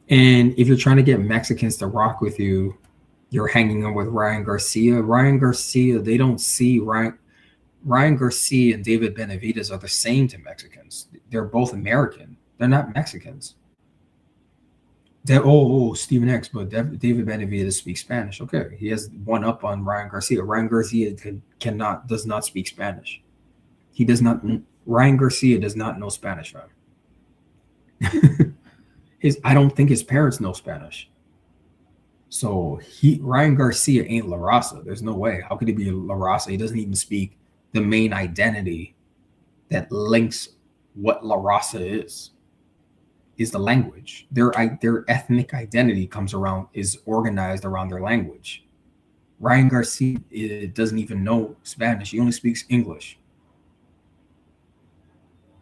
And if you're trying to get Mexicans to rock with you, you're hanging on with Ryan Garcia. They don't see Ryan Garcia and David Benavidez are the same to Mexicans. They're both American. They're not Mexicans. Stephen X, but David Benavidez speaks Spanish. Okay, he has one up on Ryan Garcia. Ryan Garcia does not speak Spanish. He does not. Ryan Garcia does not know Spanish, fam. I don't think his parents know Spanish. So Ryan Garcia ain't La Raza. There's no way. How could he be La Raza? He doesn't even speak the main identity that links what La Raza is the language. Their ethnic identity is organized around their language. Ryan Garcia doesn't even know Spanish. He only speaks English.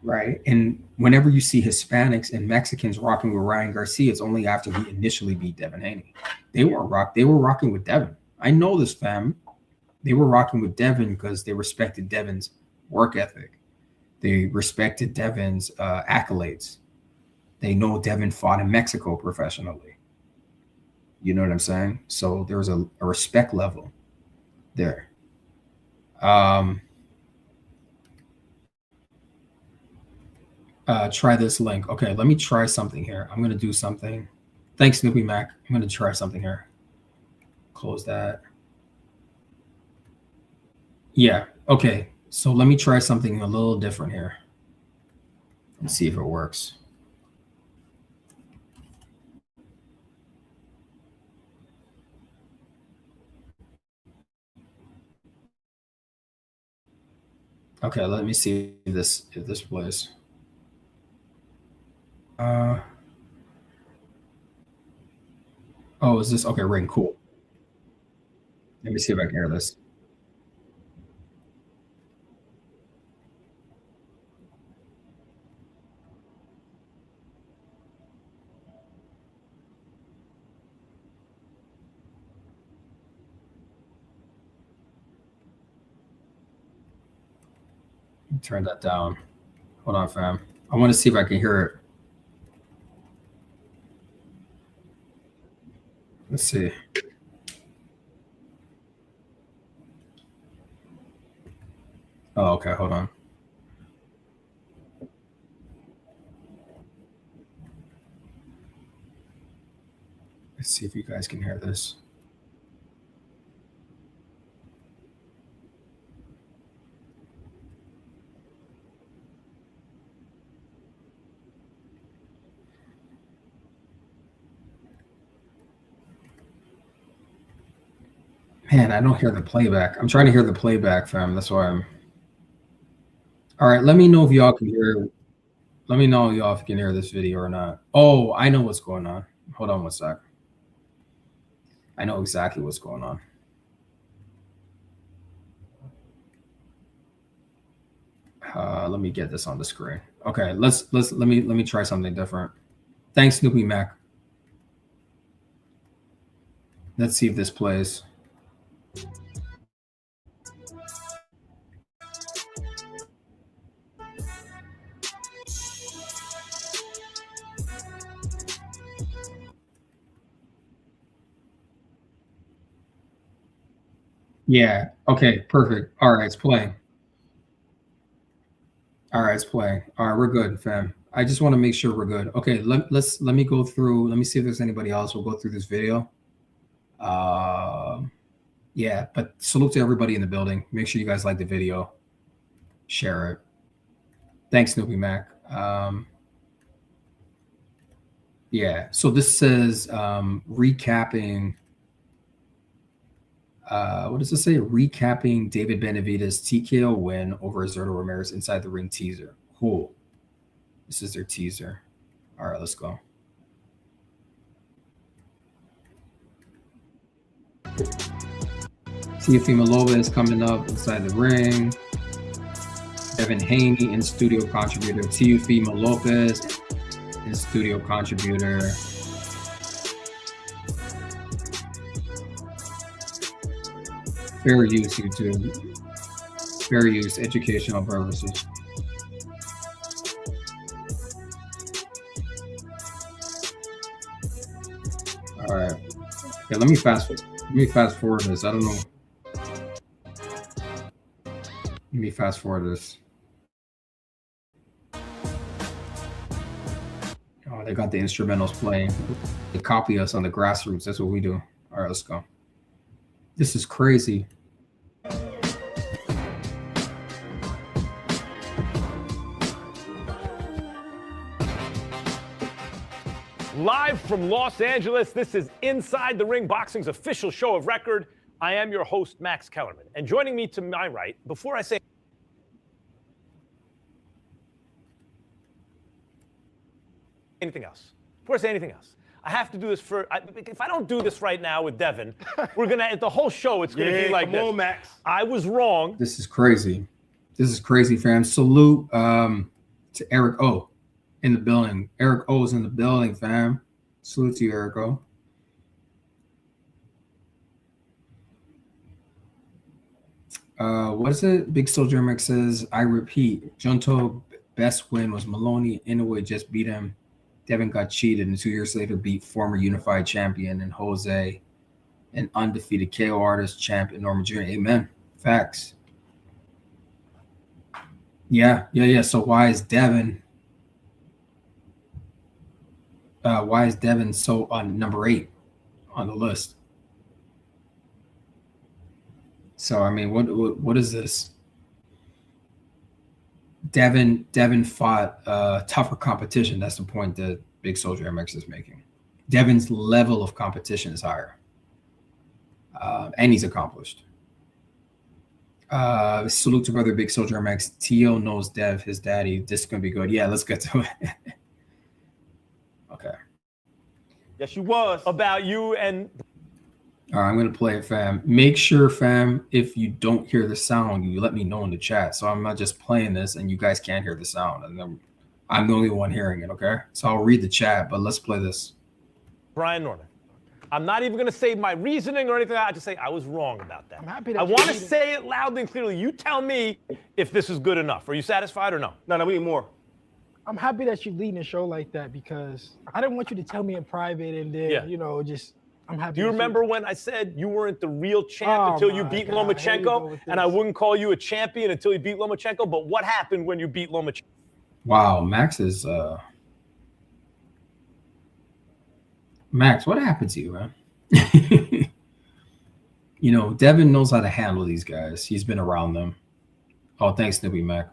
Right. And whenever you see Hispanics and Mexicans rocking with Ryan Garcia, it's only after he initially beat Devin Haney. They were rocking with Devin. I know this, fam. They were rocking with Devin because they respected Devin's work ethic. They respected Devin's accolades. They know Devin fought in Mexico professionally. You know what I'm saying? So there's a respect level there. Try this link. Okay, let me try something here. I'm going to do something. Thanks, Snoopy Mac. I'm going to try something here. Close that. Yeah, okay. So let me try something a little different here. Let's see if it works. Okay, let me see if this plays. Oh, is this okay? Ring, cool. Let me see if I can hear this. Turn that down. Hold on, fam. I want to see if I can hear it. Let's see. Oh, okay. Hold on. Let's see if you guys can hear this. Man, I don't hear the playback. I'm trying to hear the playback, fam. That's why I'm. All right, let me know if y'all can hear. Let me know y'all if you can hear this video or not. Oh, I know what's going on. Hold on one sec. I know exactly what's going on. Let me get this on the screen. Okay, let me try something different. Thanks, Snoopy Mac. Let's see if this plays. Yeah. Okay. Perfect. All right. It's playing. All right. It's playing. All right. We're good, fam. I just want to make sure we're good. Okay. Let me go through. Let me see if there's anybody else. We'll go through this video. Yeah. But salute to everybody in the building. Make sure you guys like the video. Share it. Thanks, Snoopy Mac. Yeah. So this says recapping. What does it say? Recapping David Benavidez TKO win over Zurdo Ramirez inside the ring teaser. Cool. This is their teaser. All right, let's go. Teofimo Lopez coming up inside the ring. Devin Haney in studio contributor. Teofimo Lopez in studio contributor. Fair use, YouTube. Fair use, educational purposes. All right. Okay, let me fast forward this. I don't know. Let me fast forward this. Oh, They got the instrumentals playing. They copy us on the grassroots. That's what we do. All right, let's go. This is crazy. Live from Los Angeles, this is Inside the Ring Boxing's official show of record. I am your host, Max Kellerman. And joining me to my right, before I say anything else, I have to do this if I don't do this right now with Devin, we're going to, the whole show, it's going to be like this. Come on, Max. I was wrong. This is crazy. This is crazy, fam. Salute to Eric O in the building. Eric O is in the building, fam. Salute to you, Eric O. What is it? Big Soldier MX says, I repeat, Junto best win was Maloney. Inoue just beat him. Devin got cheated and 2 years later beat former unified champion and Jose, an undefeated KO artist, champ, and Norman Jr. Amen. Facts. Yeah. So why is Devin so on number 8 on the list? So I mean, what is this? Devin fought tougher competition. That's the point that Big Soldier MX is making. Devin's level of competition is higher, and he's accomplished. Salute to brother Big Soldier MX. Tio knows Dev, his daddy. This is gonna be good. Yeah, let's get to it. Okay. Yes, you was. About you and... All right, I'm going to play it, fam. Make sure, fam, if you don't hear the sound, you let me know in the chat. So I'm not just playing this and you guys can't hear the sound. And then I'm the only one hearing it, okay? So I'll read the chat, but let's play this. Brian Norman. I'm not even going to say my reasoning or anything. I just say I was wrong about that. I'm happy that I want to say it loudly and clearly. You tell me if this is good enough. Are you satisfied or no? No, we need more. I'm happy that you're leading a show like that because I didn't want you to tell me in private and then, just... I'm happy. Do you remember when I said you weren't the real champ until you beat Lomachenko, and I wouldn't call you a champion until you beat Lomachenko? But what happened when you beat Lomachenko? Wow, Max is Max, what happened to you, man? Devin knows how to handle these guys. He's been around them. Oh, thanks, Snoopy Mac.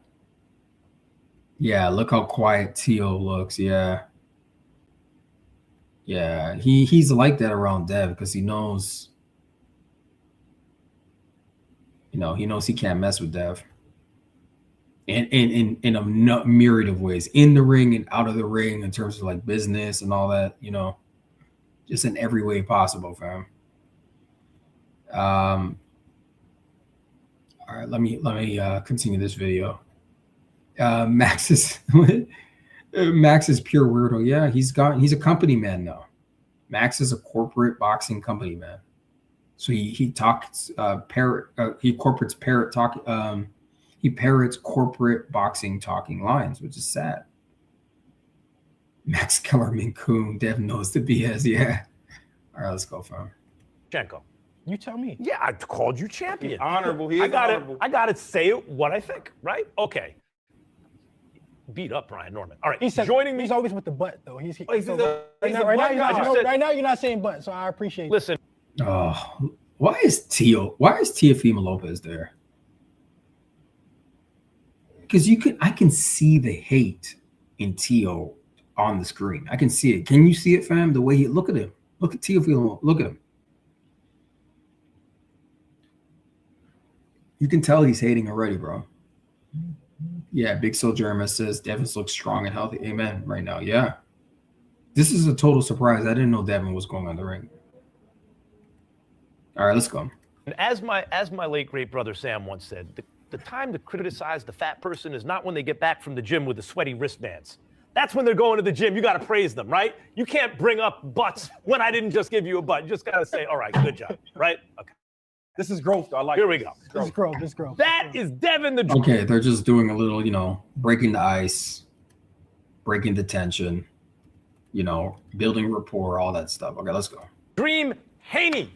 Yeah, look how quiet Tio looks. Yeah, he's like that around Dev because he knows, he knows he can't mess with Dev. And in a myriad of ways, in the ring and out of the ring, in terms of like business and all that, just in every way possible, fam. All right, let me continue this video. Max is pure weirdo. Yeah, he's a company man now. Max is a corporate boxing company man. So he talks he parrots corporate boxing talking lines, which is sad. Max Kellerman Coon, Dev knows the BS. Yeah. All right, let's go, fam. Lomachenko. You tell me. Yeah, I called you champion. He's honorable. He is honorable. I got to say what I think, right? Okay. Beat up Brian Norman. All right, he's joining me. He's always with the butt, though. Right now, you're not saying butt, so I appreciate it. Listen. Oh, why is Teofimo Lopez there? Because I can see the hate in Tio on the screen. I can see it. Can you see it, fam? The way look at him. Look at Teofimo. Look at him. You can tell he's hating already, bro. Yeah, Big Soldier MS says Devin looks strong and healthy. Amen. Right now, yeah. This is a total surprise. I didn't know Devin was going on the ring. All right, let's go. And as my late great brother Sam once said, the time to criticize the fat person is not when they get back from the gym with the sweaty wristbands. That's when they're going to the gym. You got to praise them, right? You can't bring up butts when I didn't just give you a butt. You just got to say, all right, good job, right? Okay. This is growth. I like. Here we go. This is growth. That is Devin the. Okay, they're just doing a little, breaking the ice, breaking the tension, building rapport, all that stuff. Okay, let's go. Dream Haney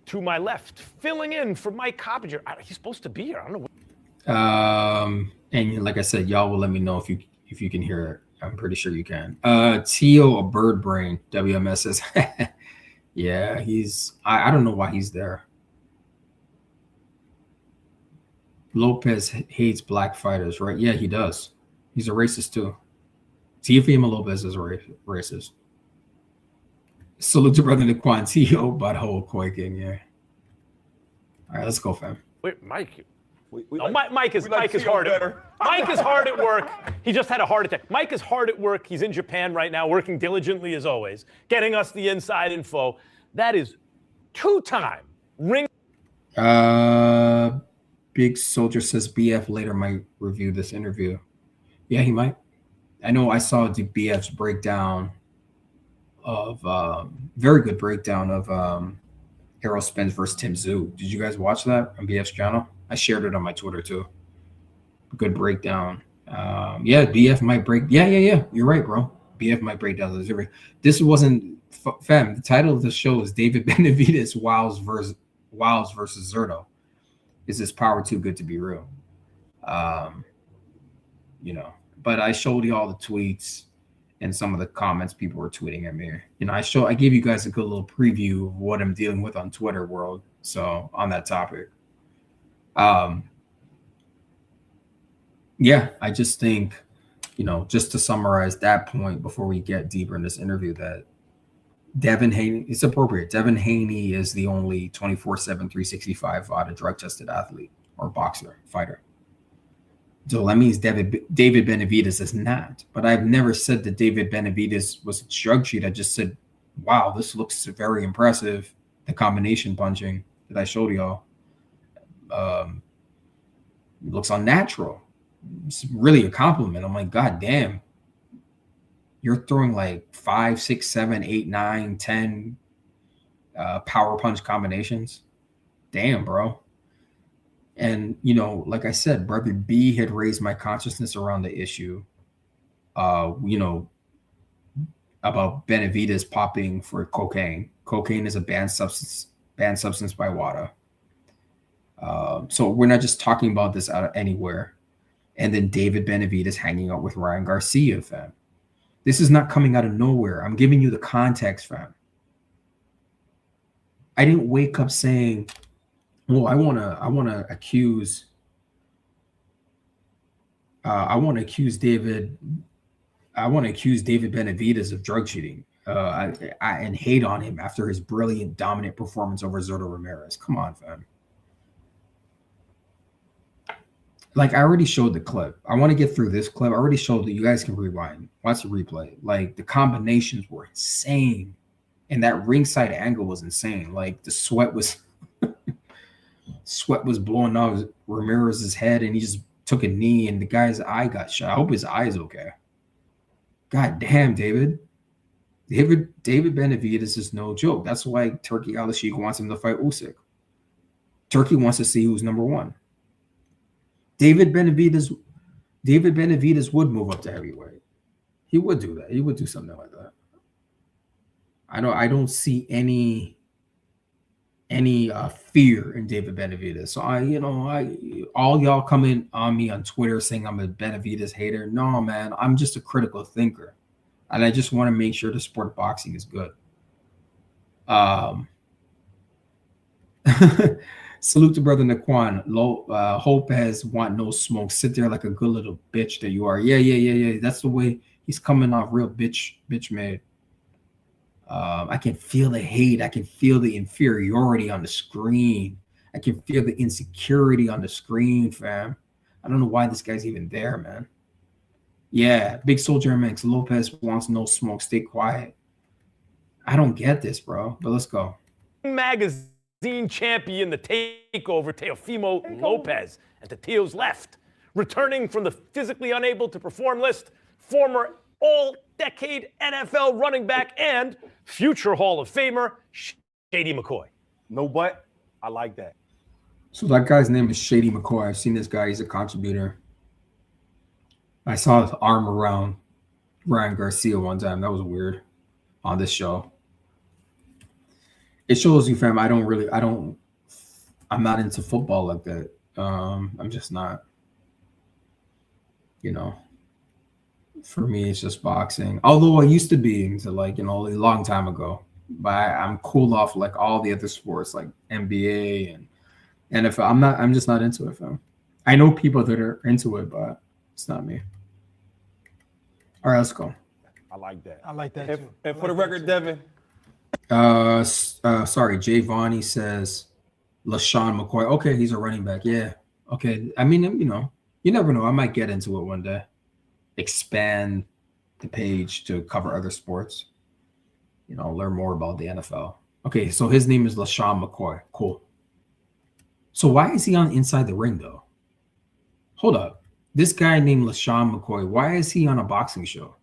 to my left, filling in for Mike Coppinger. He's supposed to be here. I don't know. And like I said, y'all will let me know if you can hear I'm pretty sure you can. Tio, a bird brain. WMS says, yeah, he's. I don't know why he's there. Lopez hates black fighters, right? Yeah, he does. He's a racist too. Teofimo Lopez is a racist. Salute to brother Naquan. Tio, butthole quaking. Yeah. All right, let's go, fam. Wait, Mike. Mike is hard at work. Mike is hard at work. He just had a heart attack. Mike is hard at work. He's in Japan right now, working diligently as always, getting us the inside info. That is two-time ring. Big Soldier says BF later might review this interview. Yeah, he might. I know I saw the BF's breakdown of very good breakdown of Errol Spence versus Tim Tszyu. Did you guys watch that on BF's channel? I shared it on my Twitter too. Good breakdown. Yeah, BF might break. Yeah. You're right, bro. BF might break down this interview. This wasn't fam. The title of the show is David Benavidez Wiles versus Zurdo. Is this power too good to be real? But I showed you all the tweets and some of the comments people were tweeting at me. I gave you guys a good little preview of what I'm dealing with on Twitter world. So on that topic, yeah, I just think, just to summarize that point before we get deeper in this interview, that Devin Haney, it's appropriate. Devin Haney is the only 24/7, 365 VADA drug tested athlete or boxer fighter. So that means David Benavidez is not. But I've never said that David Benavidez was a drug cheat. I just said, wow, this looks very impressive. The combination punching that I showed y'all looks unnatural. It's really a compliment. I'm like, God damn. You're throwing like 5, 6, 7, 8, 9, 10 power punch combinations. Damn, bro. And, like I said, Brother B had raised my consciousness around the issue, about Benavidez popping for cocaine. Cocaine is a banned substance by WADA. So we're not just talking about this out of anywhere. And then David Benavidez hanging out with Ryan Garcia, fam. This is not coming out of nowhere. I'm giving you the context, fam. I didn't wake up saying, well, I want to accuse David Benavidez of drug cheating and hate on him after his brilliant, dominant performance over Zurdo Ramirez. Come on, fam. Like, I already showed the clip. I want to get through this clip. I already showed that. You guys can rewind, watch the replay. Like, the combinations were insane. And that ringside angle was insane. Like, the sweat was blowing off Ramirez's head, and he just took a knee, and the guy's eye got shot. I hope his eye is okay. God damn, David Benavidez is no joke. That's why Turkey Al-Sheikh wants him to fight Usyk. Turkey wants to see who's number one. David Benavidez would move up to heavyweight. He would do that. He would do something like that. I don't see any fear in David Benavidez. So all y'all coming on me on Twitter saying I'm a Benavidez hater. No, man, I'm just a critical thinker. And I just want to make sure the sport of boxing is good. Salute to brother Naquan. Lopez want no smoke. Sit there like a good little bitch that you are. Yeah. That's the way he's coming off, real bitch made. I can feel the hate. I can feel the inferiority on the screen. I can feel the insecurity on the screen, fam. I don't know why this guy's even there, man. Yeah, Big Soldier MX. Lopez wants no smoke. Stay quiet. I don't get this, bro. But let's go. Magazine champion, the takeover, Teofimo Lopez. And to Teo's left, returning from the physically unable to perform list, former all-decade NFL running back and future Hall of Famer, Shady McCoy. No but, I like that. So that guy's name is Shady McCoy. I've seen this guy. He's a contributor. I saw his arm around Ryan Garcia one time. That was weird on this show. It shows you, fam, I'm not into football like that. I'm just not, For me, it's just boxing. Although I used to be into like, a long time ago. But I'm cooled off like all the other sports like NBA and NFL. I'm just not into it, fam. I know people that are into it, but it's not me. All right, let's go. I like that. I like that And, too. and for the record, Devin, Sorry, Jay Vonnie says LaShawn McCoy. Okay, he's a running back. Yeah. Okay. I mean, you never know. I might get into it one day. Expand the page to cover other sports. Learn more about the NFL. Okay, so his name is LaShawn McCoy. Cool. So why is he on Inside the Ring though? Hold up. This guy named LaShawn McCoy, why is he on a boxing show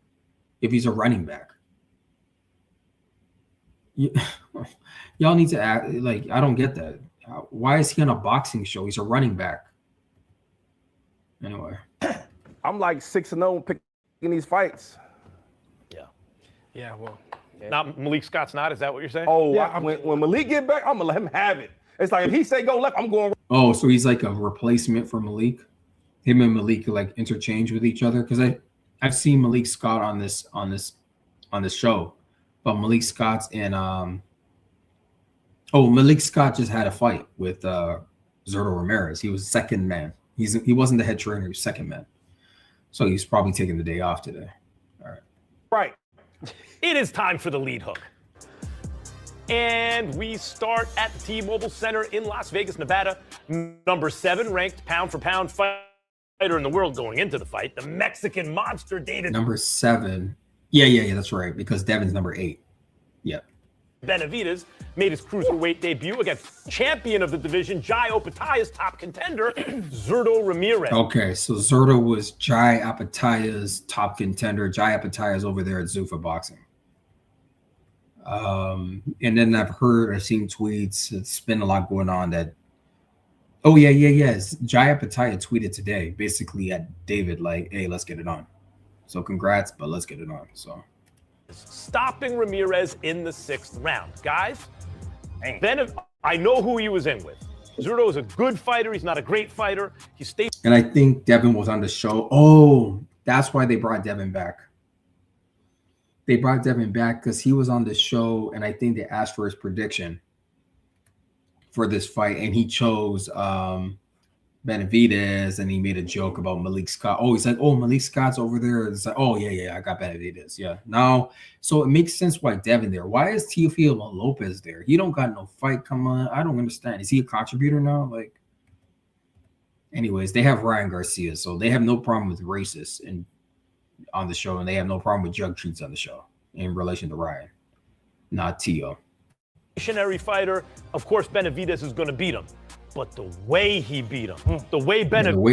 if he's a running back? Y'all need to act like, I don't get that. Why is he on a boxing show? He's a running back. Anyway. I'm like 6-0 picking these fights. Yeah, well. Not Malik Scott's not. Is that what you're saying? Oh, Yeah, when Malik get back, I'm gonna let him have it. It's like if he say go left, I'm going. Oh, so he's like a replacement for Malik. Him and Malik like interchange with each other because I've seen Malik Scott on this show, but Malik Scott's in Malik Scott just had a fight with Zurdo Ramirez. He was second man. He wasn't the head trainer. He was second man. So he's probably taking the day off today. All right. Right. It is time for the lead hook. And we start at the T-Mobile Center in Las Vegas, Nevada. Number 7 ranked pound-for-pound fighter in the world going into the fight. The Mexican monster David. Number 7. Yeah, that's right. Because Devin's number 8. Yep. Benavidez made his cruiserweight debut against champion of the division, Jai Opetaya's top contender, Zurdo Ramirez. Okay, so Zurdo was Jai Opetaya's top contender. Jai Opetaya's over there at Zuffa Boxing. And then I've seen tweets. It's been a lot going on that. Oh yeah. Jai Opetaya tweeted today, basically at David, like, "Hey, let's get it on." So congrats, but let's get it on. So stopping Ramirez in the 6th round, guys. Then I know who he was in with. Zurdo is a good fighter. He's not a great fighter. He stayed. And I think Devin was on the show. Oh, that's why they brought Devin back. They brought Devin back because he was on the show, and I think they asked for his prediction for this fight, and he chose Benavidez, and he made a joke about Malik Scott. Oh, he's like, oh, Malik Scott's over there. It's like, oh, yeah, I got Benavidez. Yeah. Now, so it makes sense why Devin there. Why is Teofimo Lopez there? He don't got no fight coming on. I don't understand. Is he a contributor now? Like, anyways, they have Ryan Garcia, so they have no problem with racists and on the show, and they have no problem with drug treats on the show in relation to Ryan, not Tio. Missionary fighter, of course, Benavidez is going to beat him, but the way he beat him, the way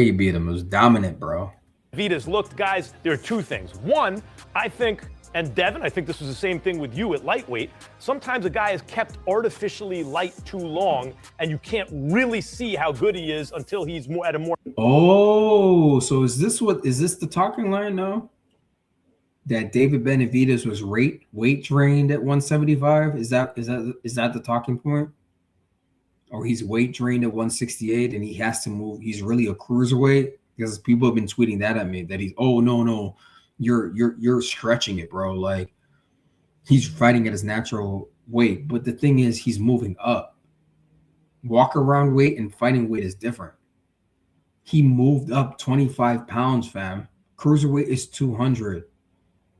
he beat him was dominant, bro. Benavidez looked, guys. There are 2 things. One, I think, and Devin, I think this was the same thing with you at lightweight. Sometimes a guy is kept artificially light too long, and you can't really see how good he is until he's at a more. Oh, so is this the talking line now? That David Benavidez was weight trained at 175? Is that the talking point? Or he's weight trained at 168 and he has to move? He's really a cruiserweight? Because people have been tweeting that at me that he's no, you're stretching it, bro. Like he's fighting at his natural weight. But the thing is, he's moving up. Walk around weight and fighting weight is different. He moved up 25 pounds, fam. Cruiserweight is 200.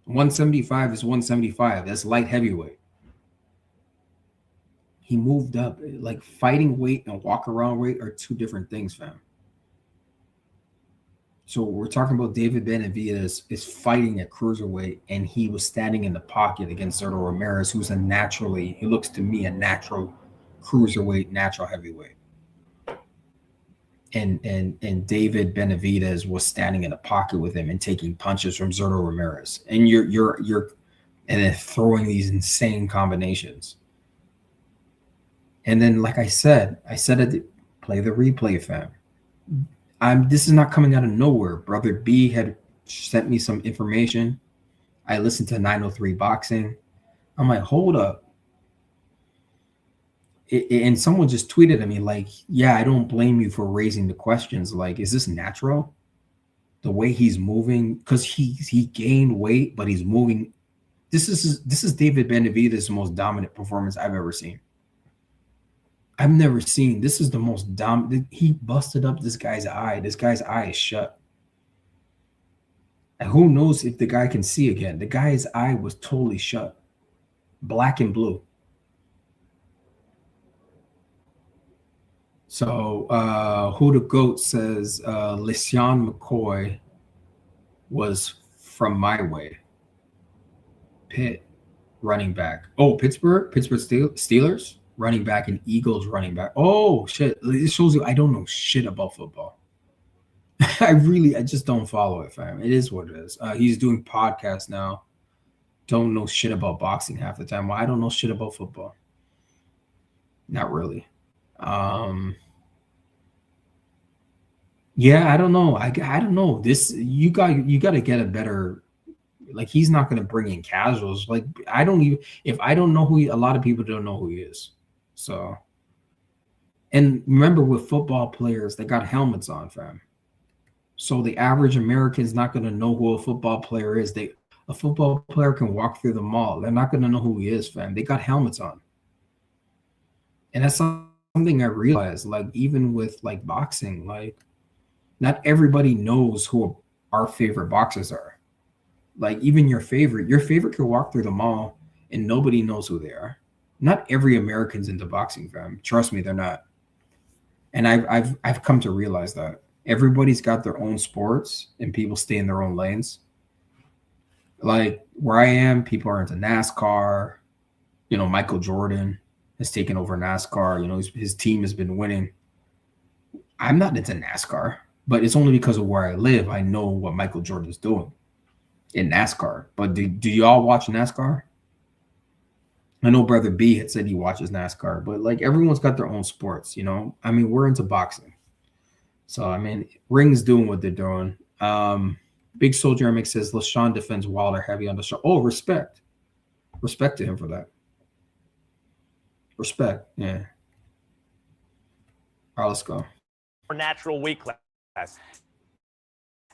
175 is 175. That's light heavyweight. He moved up. Like fighting weight and walk around weight are 2 different things, fam. So we're talking about David Benavidez is fighting at cruiserweight, and he was standing in the pocket against Zurdo Ramirez, who's he looks to me a natural cruiserweight, natural heavyweight. And David Benavidez was standing in the pocket with him and taking punches from Zurdo Ramirez. And you're and then throwing these insane combinations. And then, like I said play the replay, fam. This is not coming out of nowhere. Brother B had sent me some information. I listened to 903 Boxing. I'm like, hold up. And someone just tweeted at me like, yeah, I don't blame you for raising the questions. Like, is this natural? the way he's moving, because he gained weight, but he's moving. This is David Benavidez' most dominant performance I've ever seen. I've never seen. This is the most dominant. He busted up this guy's eye. This guy's eye is shut. And who knows if the guy can see again. The guy's eye was totally shut. Black and blue. So Who the Goat says LeSean McCoy was from my way. Pitt, running back. Oh, Pittsburgh Steelers, running back, and Eagles running back. Oh, shit. It shows you I don't know shit about football. I just don't follow it, fam. It is what it is. He's doing podcasts now. Don't know shit about boxing half the time. Well, I don't know shit about football. Not really. Yeah, I don't know. I don't know. This you got to get a better. Like, he's not going to bring in casuals. Like, if I don't know a lot of people don't know who he is. So, and remember with football players, they got helmets on, fam. So the average American is not going to know who a football player is. A football player can walk through the mall. They're not going to know who he is, fam. They got helmets on. And that's something I realized, like, even with like boxing, like, not everybody knows who our favorite boxers are. Like, even your favorite can walk through the mall and nobody knows who they are. Not every American's into boxing, fam. Trust me, they're not. And I've come to realize that everybody's got their own sports and people stay in their own lanes. Like where I am, people are into NASCAR. You know, Michael Jordan has taken over NASCAR. You know, his team has been winning. I'm not into NASCAR, but it's only because of where I live. I know what Michael Jordan's doing in NASCAR. But do y'all watch NASCAR? I know Brother B had said he watches NASCAR, but like everyone's got their own sports, you know? I mean, we're into boxing. So, I mean, Ring's doing what they're doing. Big Soldier MX says LaShawn defends Wilder heavy on the show. Oh, respect. Respect to him for that. Respect, yeah. All right, let's go. Natural weight class.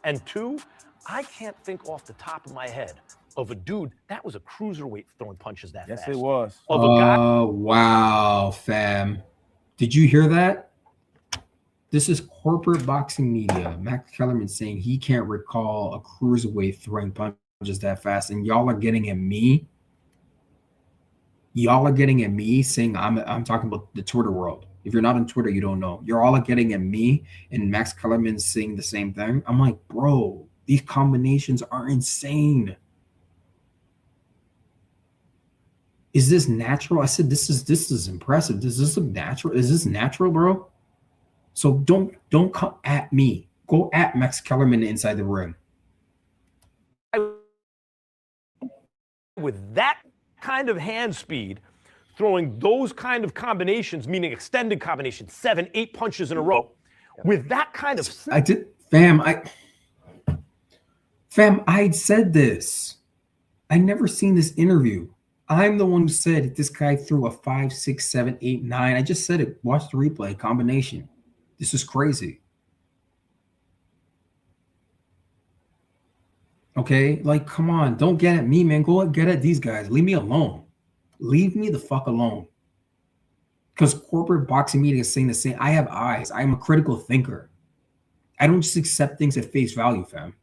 And two, I can't think off the top of my head of a dude that was a cruiserweight throwing punches that fast. Yes, it was. Of a guy. Wow, fam. Did you hear that? This is corporate boxing media. Max Kellerman saying he can't recall a cruiserweight throwing punches that fast. And y'all are getting at me. Y'all are getting at me saying I'm talking about the Twitter world. If you're not on Twitter, you don't know. You're all getting at me and Max Kellerman saying the same thing. I'm like, bro, these combinations are insane. Is this natural? I said, this is impressive. Does this look natural? Is this natural, bro? So don't come at me. Go at Max Kellerman inside the ring. With that kind of hand speed, throwing those kind of combinations, meaning extended combinations, 7, 8 punches in a row, with that kind of... Fam, I said this. I never seen this interview. I'm the one who said this guy threw a 5, 6, 7, 8, 9. I just said it. Watch the replay. Combination. This is crazy. Okay? Like, come on. Don't get at me, man. Go get at these guys. Leave me alone. Leave me the fuck alone. Because corporate boxing media is saying the same. I have eyes. I'm a critical thinker. I don't just accept things at face value, fam.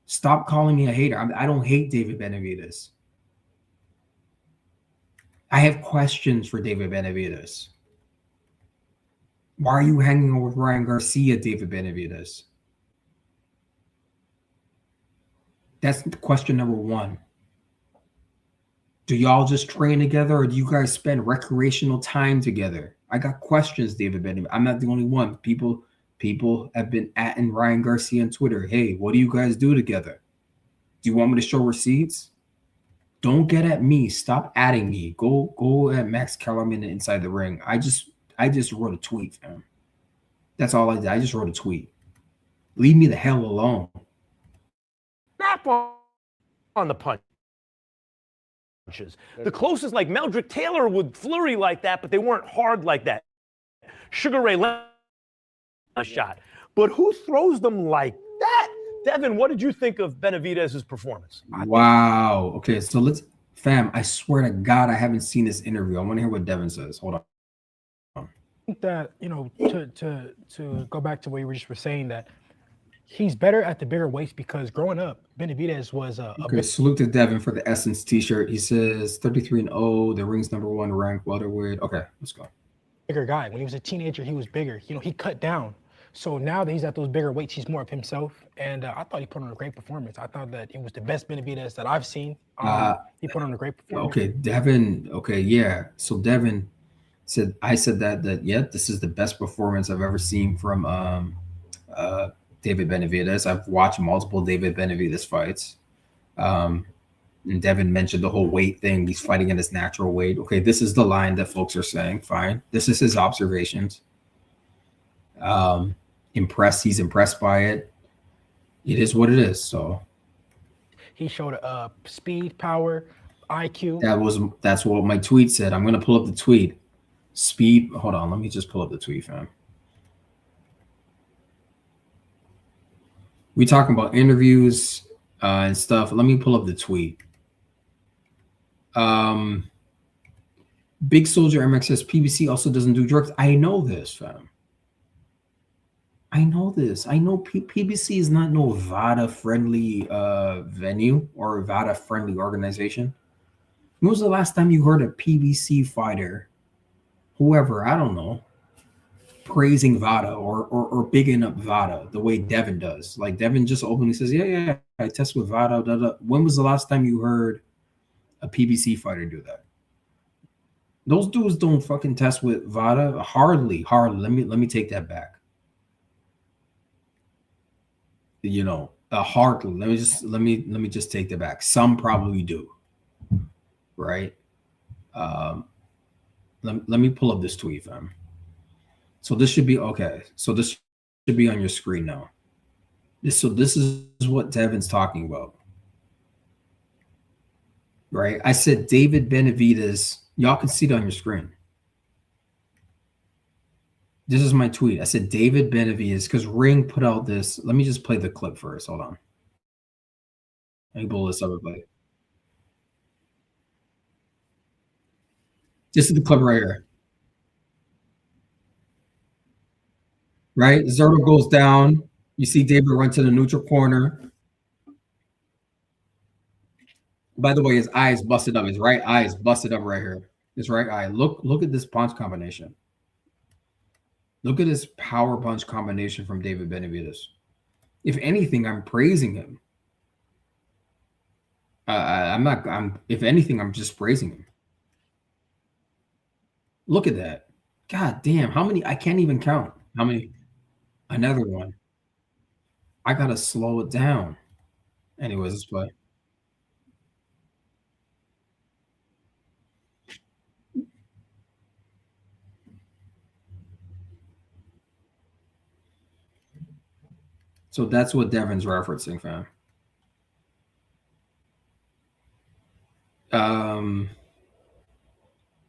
Stop calling me a hater. I don't hate David Benavidez. I have questions for David Benavidez. Why are you hanging out with Ryan Garcia, David Benavidez? That's question number one. Do y'all just train together or do you guys spend recreational time together? I got questions, David Benavidez. I'm not the only one. People have been atting Ryan Garcia on Twitter. Hey, what do you guys do together? Do you want me to show receipts? Don't get at me. Stop adding me. Go at Max Kellerman inside the ring. I just wrote a tweet, fam. That's all I did. I just wrote a tweet. Leave me the hell alone. Snap on the punches. The closest, like Meldrick Taylor would flurry like that, but they weren't hard like that. Sugar Ray Leonard shot. But who throws them like that? Devin, what did you think of Benavidez's performance? Wow. Okay, so let's, fam, I swear to God, I haven't seen this interview. I want to hear what Devin says. Hold on. I think that, you know, to go back to what you were just saying, that he's better at the bigger weights because growing up, Benavidez was okay, salute to Devin for the Essence t-shirt. He says 33-0, the ring's #1 ranked welterweight. Okay, let's go. Bigger guy. When he was a teenager, he was bigger. You know, he cut down. So now that he's at those bigger weights, he's more of himself. And I thought he put on a great performance. I thought that it was the best Benavidez that I've seen. He put on a great performance. Okay, Devin. Okay, yeah. So Devin said, I said that yeah, this is the best performance I've ever seen from David Benavidez. I've watched multiple David Benavidez fights. And Devin mentioned the whole weight thing. He's fighting in his natural weight. Okay, this is the line that folks are saying. Fine. This is his observations. Impressed. He's impressed by it. It is what it is. So he showed speed, power, IQ. That's what my tweet said. I'm gonna pull up the tweet. Speed. Hold on. Let me just pull up the tweet, fam. We talking about interviews and stuff. Let me pull up the tweet. Big Soldier MX says PBC also doesn't do drugs. I know this, fam. I know this. I know PBC is not no VADA-friendly venue or VADA-friendly organization. When was the last time you heard a PBC fighter, whoever, I don't know, praising VADA or bigging up VADA the way Devin does? Like, Devin just openly says, yeah, I test with VADA. Da, da. When was the last time you heard a PBC fighter do that? Those dudes don't fucking test with VADA. Hardly. Let me take that back. You know, hardly. Let me just take that back. Some probably do, right? Let me pull up this tweet, fam. So this should be okay. So this should be on your screen now. This is what Devin's talking about, right? I said David Benavidez. Y'all can see it on your screen. This is my tweet. I said David Benavidez because Ring put out this. Let me just play the clip first. Hold on. Let me pull this up, everybody. This is the clip right here. Right? Zurdo goes down. You see David run to the neutral corner. By the way, his eye is busted up. His right eye is busted up right here. His right eye. Look at this punch combination. Look at this power punch combination from David Benavidez. If anything, I'm praising him. If anything, I'm just praising him. Look at that. God damn. How many? I can't even count. How many? Another one. I got to slow it down. Anyways, let's play. So that's what Devin's referencing, fam.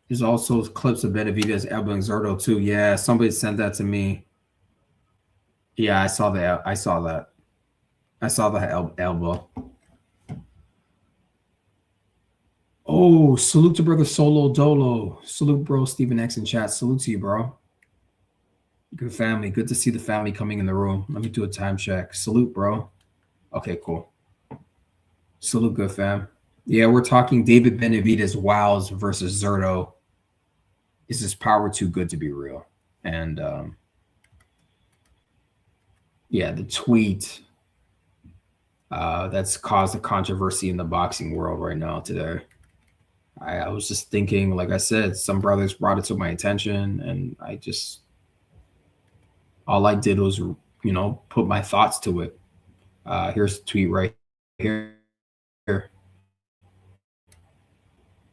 There's also clips of Benavidez elbowing Zurdo too. Yeah, somebody sent that to me. Yeah, I saw that. I saw the elbow. Oh, salute to brother Solo Dolo. Salute, bro. Stephen X in chat. Salute to you, bro. Good family. Good to see the family coming in the room. Let me do a time check. Salute, bro. Okay, cool. Salute, good fam. Yeah, we're talking David Benavidez wows versus Zurdo. Is his power too good to be real? And yeah, the tweet that's caused a controversy in the boxing world right now today. I was just thinking, like I said, some brothers brought it to my attention, and all I did was, put my thoughts to it. Here's the tweet right here.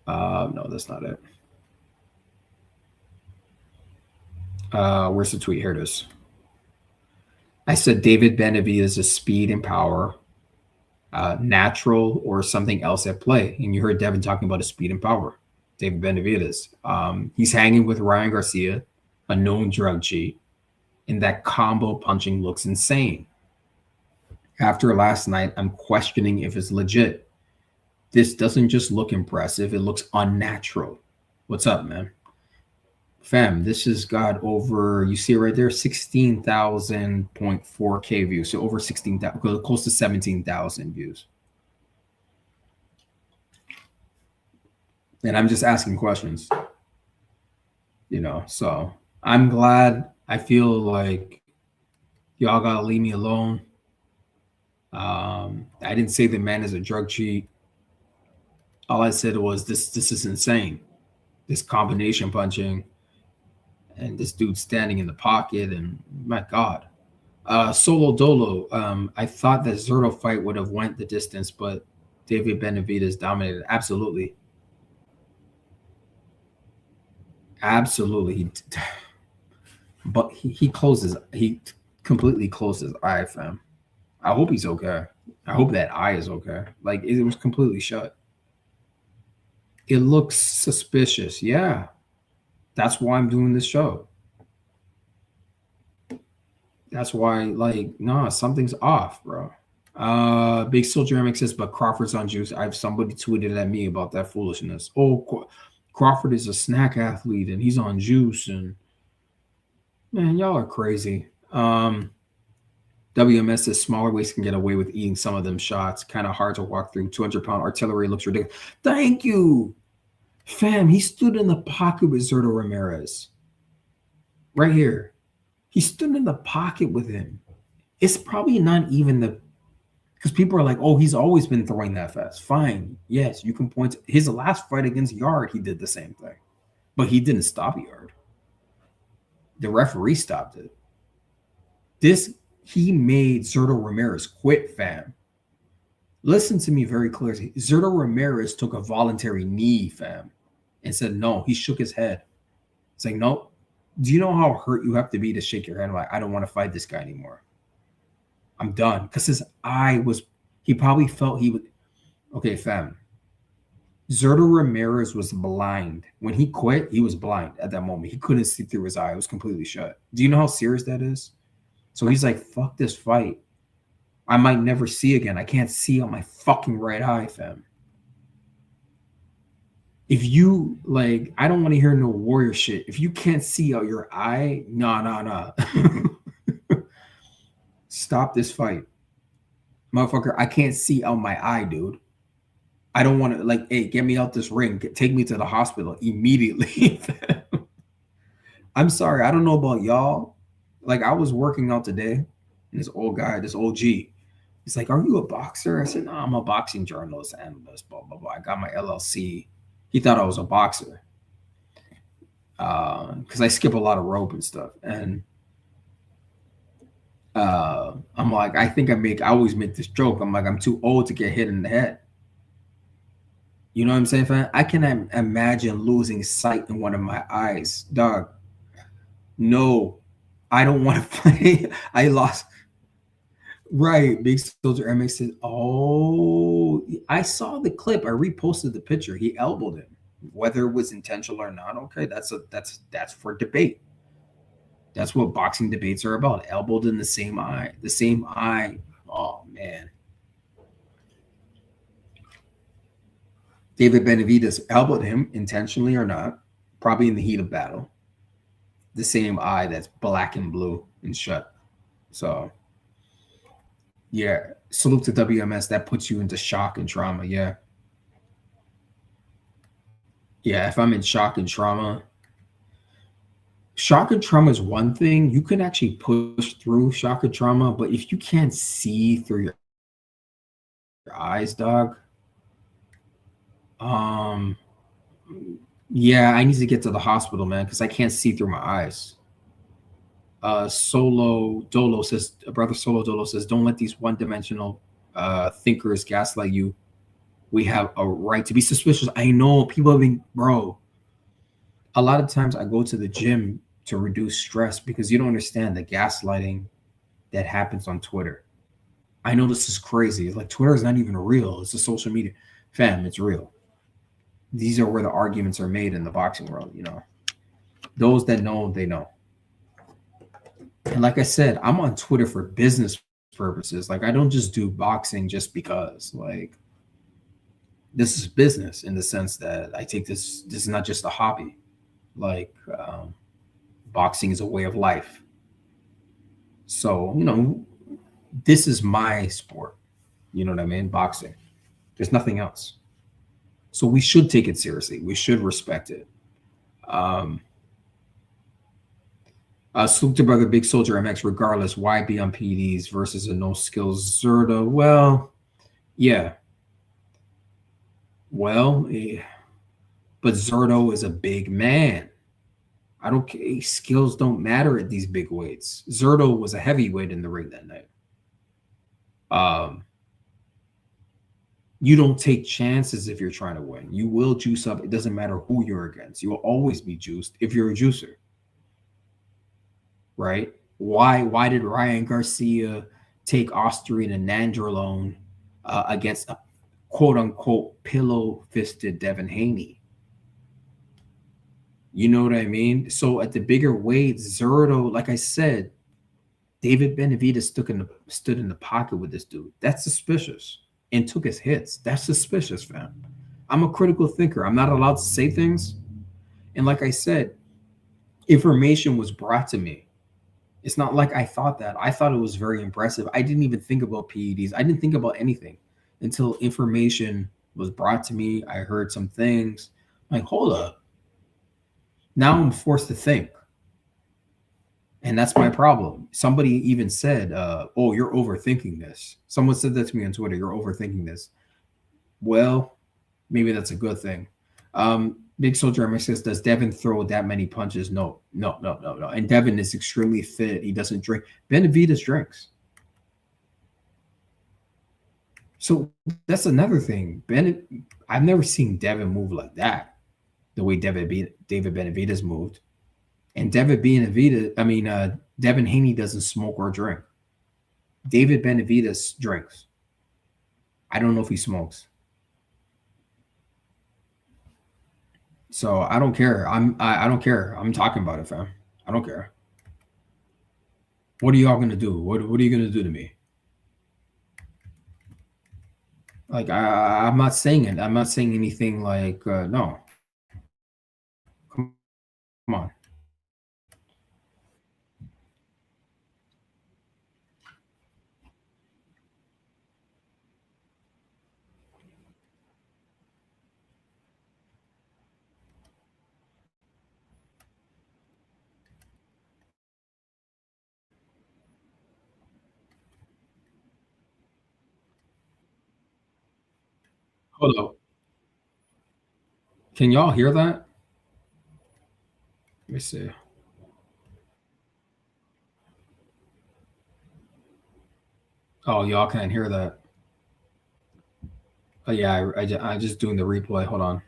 No, that's not it. Where's the tweet? Here it is. I said David Benavidez's speed and power, natural or something else at play. And you heard Devin talking about his speed and power. David Benavidez. He's hanging with Ryan Garcia, a known drug cheat, and that combo punching looks insane. After last night, I'm questioning if it's legit. This doesn't just look impressive, it looks unnatural. What's up, man? Fam, this has got over, you see it right there, 16,000.4K views. So over 16,000, close to 17,000 views. And I'm just asking questions. You know, so I'm glad. I feel like y'all gotta leave me alone. I didn't say the man is a drug cheat. All I said was this is insane. This combination punching and this dude standing in the pocket, and my God. Solo Dolo. I thought that Zurdo fight would have went the distance, but David Benavidez dominated. Absolutely. Absolutely. But he completely closed his eye, fam. I hope he's okay. I hope that eye is okay. Like, it was completely shut. It looks suspicious. Yeah. That's why I'm doing this show. That's why, like, nah, something's off, bro. Big Soldier MX says, but Crawford's on juice. I have somebody tweeted at me about that foolishness. Oh, Crawford is a snack athlete and he's on juice, and man, y'all are crazy. WMS says smaller weights can get away with eating some of them shots. Kind of hard to walk through. 200-pound artillery looks ridiculous. Thank you. Fam, he stood in the pocket with Zurdo Ramirez. Right here. He stood in the pocket with him. It's probably not even the, because people are like, oh, he's always been throwing that fast. Fine. Yes, you can point to his last fight against Yard, he did the same thing. But he didn't stop Yard. The referee stopped it. He made Zurdo Ramirez quit, fam. Listen to me very clearly. Zurdo Ramirez took a voluntary knee, fam, and said no. He shook his head. It's like, no. Do you know how hurt you have to be to shake your hand? Like, I don't want to fight this guy anymore. I'm done. Because his eye was, he probably felt he would. Okay, fam. Zurdo Ramirez was blind. When he quit, he was blind at that moment. He couldn't see through his eye. It was completely shut. Do you know how serious that is? So he's like, fuck this fight. I might never see again. I can't see on my fucking right eye, fam. If you, like, I don't want to hear no warrior shit. If you can't see out your eye, nah. Stop this fight. Motherfucker, I can't see out my eye, dude. I don't want to, like, hey, get me out this ring. Take me to the hospital immediately. I'm sorry. I don't know about y'all. Like, I was working out today, and this old guy, this OG, he's like, are you a boxer? I said, no, I'm a boxing journalist, analyst, blah, blah, blah. I got my LLC. He thought I was a boxer because I skip a lot of rope and stuff. And I'm like, I always make this joke. I'm like, I'm too old to get hit in the head. You know what I'm saying, fam? I can imagine losing sight in one of my eyes. Dog, no, I don't want to fight. I lost. Right. Big Soldier MX said, oh, I saw the clip. I reposted the picture. He elbowed him. Whether it was intentional or not, okay, that's for debate. That's what boxing debates are about. Elbowed in the same eye. The same eye. Oh, man. David Benavidez elbowed him intentionally or not, probably in the heat of battle. The same eye that's black and blue and shut. So, yeah, salute to WMS. That puts you into shock and trauma. Yeah. Yeah, if I'm in shock and trauma is one thing. You can actually push through shock and trauma, but if you can't see through your eyes, dog, yeah, I need to get to the hospital, man, because I can't see through my eyes. Solo Dolo says, brother Solo Dolo says, don't let these one-dimensional thinkers gaslight you. We have a right to be suspicious. I know people have been, bro. A lot of times I go to the gym to reduce stress because you don't understand the gaslighting that happens on Twitter. I know this is crazy. It's like Twitter is not even real. It's a social media. Fam, it's real. These are where the arguments are made in the boxing world, you know. Those that know, they know. And like I said, I'm on Twitter for business purposes. Like, I don't just do boxing just because. Like, this is business in the sense that I take this is not just a hobby. Like, boxing is a way of life. So, you know, this is my sport. You know what I mean? Boxing. There's nothing else. So we should take it seriously. We should respect it. Salute to brother Big Soldier MX. Regardless, why be on PEDs versus a no skills Zurdo? Well, yeah. Well, but Zurdo is a big man. I don't care. Skills don't matter at these big weights. Zurdo was a heavyweight in the ring that night. You don't take chances if you're trying to win. You will juice up. It doesn't matter who you're against. You will always be juiced if you're a juicer. Right? Why did Ryan Garcia take Austrian and Nandrolone against a quote-unquote pillow-fisted Devin Haney? You know what I mean? So at the bigger weights, Zurdo, like I said, David Benavidez stood in the pocket with this dude. That's suspicious. And took his hits. That's suspicious, fam. I'm a critical thinker. I'm not allowed to say things. And like I said, information was brought to me. It's not like I thought that. I thought it was very impressive. I didn't even think about PEDs. I didn't think about anything until information was brought to me. I heard some things. I'm like, hold up. Now I'm forced to think. And that's my problem. Somebody even said, oh, you're overthinking this. Someone said that to me on Twitter. You're overthinking this. Well, maybe that's a good thing. Big Soldier MX says, does Devin throw that many punches? No. And Devin is extremely fit. He doesn't drink. Benavidez drinks. So that's another thing. I've never seen Devin move like that, the way David Benavidez moved. And Devin Haney doesn't smoke or drink. David Benavidez drinks. I don't know if he smokes. So I don't care. I don't care. I'm talking about it, fam. I don't care. What are y'all gonna do? What are you gonna do to me? Like, I'm not saying it. I'm not saying anything like no. Come on. Hold up. Can y'all hear that? Let me see. Oh, y'all can't hear that. Oh, yeah, I just doing the replay. Hold on.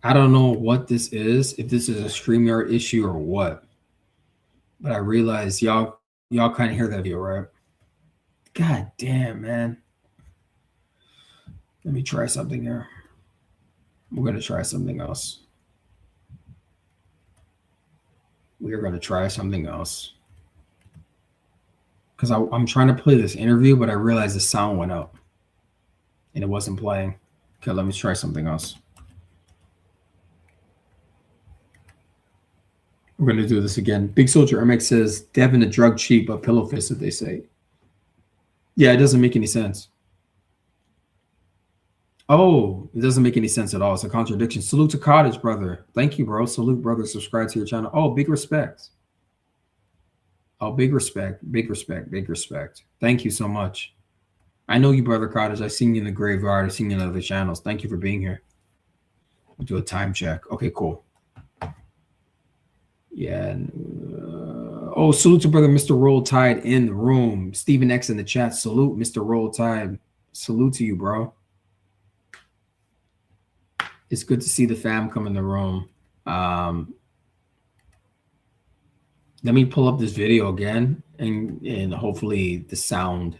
I don't know what this is, if this is a StreamYard issue or what. But I realize y'all kind of hear that video, right? God damn, man. Let me try something here. We're going to try something else. We are going to try something else. Because I'm trying to play this interview, but I realized the sound went out. And it wasn't playing. Okay, let me try something else. We're going to do this again. Big Soldier MX says, Devin a drug cheat, but pillow fisted, they say. Yeah, it doesn't make any sense. Oh, it doesn't make any sense at all. It's a contradiction. Salute to Cottage, brother. Thank you, bro. Salute, brother. Subscribe to your channel. Oh, big respect. Oh, big respect. Big respect. Big respect. Thank you so much. I know you, brother Cottage. I've seen you in the graveyard. I've seen you in other channels. Thank you for being here. We'll do a time check. Okay, cool. Yeah. Oh, salute to brother Mr. Roll Tide in the room. Stephen X in the chat. Salute, Mr. Roll Tide. Salute to you, bro. It's good to see the fam come in the room. Let me pull up this video again, and hopefully the sound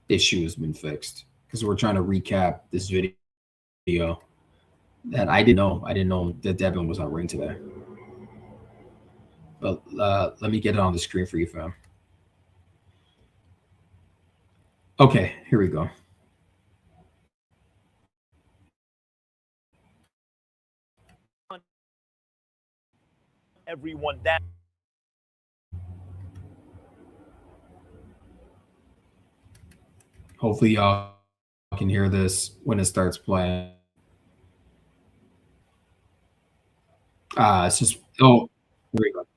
issue has been fixed, because we're trying to recap this video that I didn't know. I didn't know that Devin was on ring today. But let me get it on the screen for you, fam. Okay, here we go. Everyone down. Hopefully y'all can hear this when it starts playing. It's just, oh, here we go.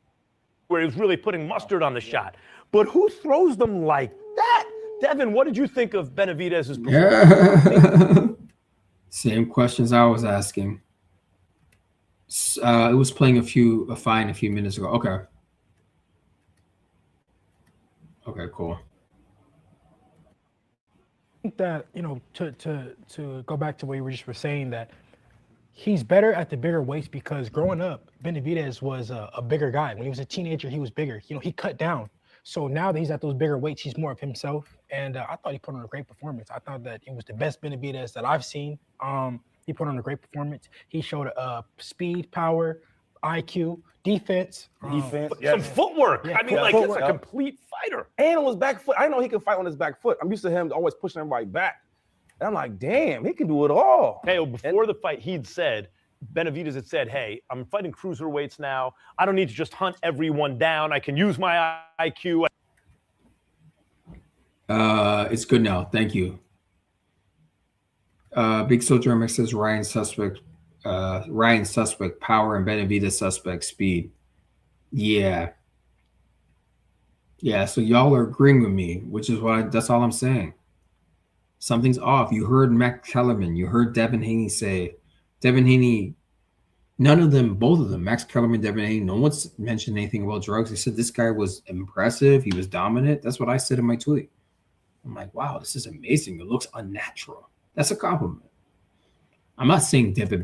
Where he was really putting mustard on the shot. But who throws them like that? Devin, what did you think of Benavidez's performance? Yeah. Same questions I was asking. It was playing a few minutes ago. Okay. Okay, cool. I think that, you know, to go back to what you were just saying, that he's better at the bigger weights because growing up, Benavidez was a bigger guy. When he was a teenager, he was bigger. You know, he cut down. So now that he's at those bigger weights, he's more of himself. And I thought he put on a great performance. I thought that it was the best Benavidez that I've seen. He put on a great performance. He showed speed, power, IQ, defense. Some footwork. Yeah, I mean, like, footwork. it's a complete fighter. And on his back foot. I know he can fight on his back foot. I'm used to him always pushing everybody back. And I'm like, damn, he can do it all. Hey, before the fight, Benavidez had said, hey, I'm fighting cruiserweights now. I don't need to just hunt everyone down. I can use my IQ. It's good now. Thank you. Big Soldier MX says Ryan suspect, power, and Benavidez suspect speed. Yeah. Yeah, so y'all are agreeing with me, which is that's all I'm saying. Something's off. You heard Max Kellerman. You heard Devin Haney say. Devin Haney, none of them, both of them, Max Kellerman, Devin Haney, no one's mentioned anything about drugs. They said this guy was impressive. He was dominant. That's what I said in my tweet. I'm like, wow, this is amazing. It looks unnatural. That's a compliment. I'm not saying David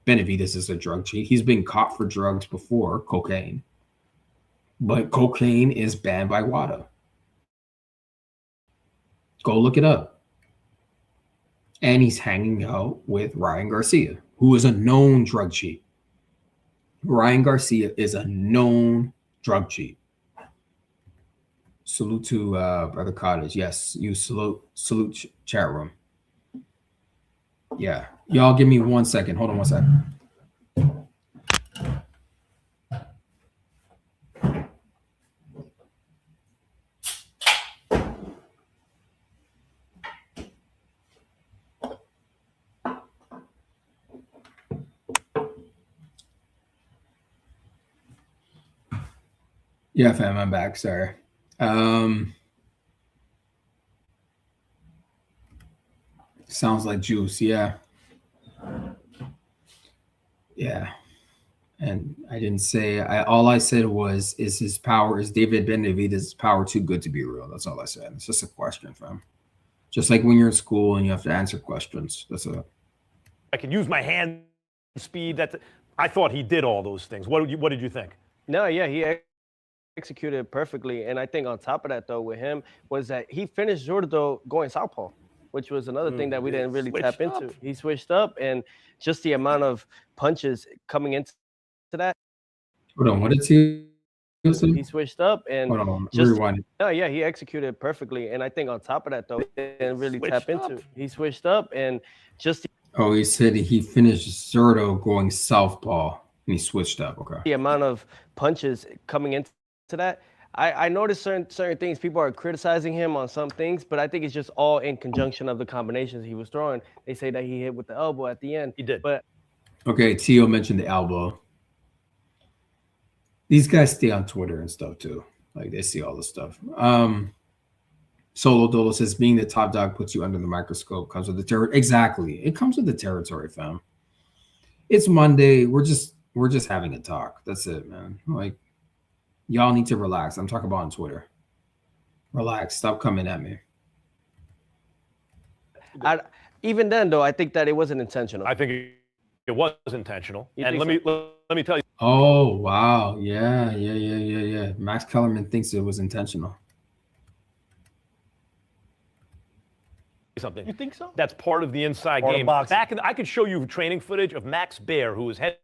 Benavidez is a drug cheat. He's been caught for drugs before, cocaine. But cocaine is banned by WADA. Go look it up. And he's hanging out with Ryan Garcia, who is a known drug cheat. Ryan Garcia is a known drug cheat. Salute to Brother Cottage. Yes, you salute chat room. Yeah. Y'all give me 1 second. Hold on 1 second. Yeah, fam, I'm back. Sorry. Sounds like juice. Yeah. Yeah. And I didn't say, all I said was, is David Benavidez's power too good to be real? That's all I said. It's just a question, fam. Just like when you're in school and you have to answer questions. That's it. I can use my hand speed. I thought he did all those things. What did you think? No, yeah, he executed it perfectly. And I think on top of that, though, with him, was that he finished Zurdo going southpaw, which was another thing that we didn't really tap into. He switched up, and just the amount of punches coming into that. Hold on, what did he say? He switched up, and hold on, rewind it. No, yeah, he executed it perfectly. And I think on top of that, though, we didn't really tap into. He switched up, and just oh, he said he finished Zurdo going southpaw, and he switched up. Okay. The amount of punches coming into that. I noticed certain things. People are criticizing him on some things, but I think it's just all in conjunction of the combinations he was throwing. They say that he hit with the elbow at the end. He did. But okay, Tio mentioned the elbow. These guys stay on Twitter and stuff too. Like they see all this stuff. Solo Dolo says being the top dog puts you under the microscope. Comes with the territory. Exactly. It comes with the territory, fam. It's Monday. We're just having a talk. That's it, man. Like, y'all need to relax. I'm talking about on Twitter. Relax. Stop coming at me. Even then, though, I think that it wasn't intentional. I think it was intentional. And let me tell you. Oh, wow. Yeah. Max Kellerman thinks it was intentional. Something. You think so? That's part of the inside game. I could show you training footage of Max Baer, who was head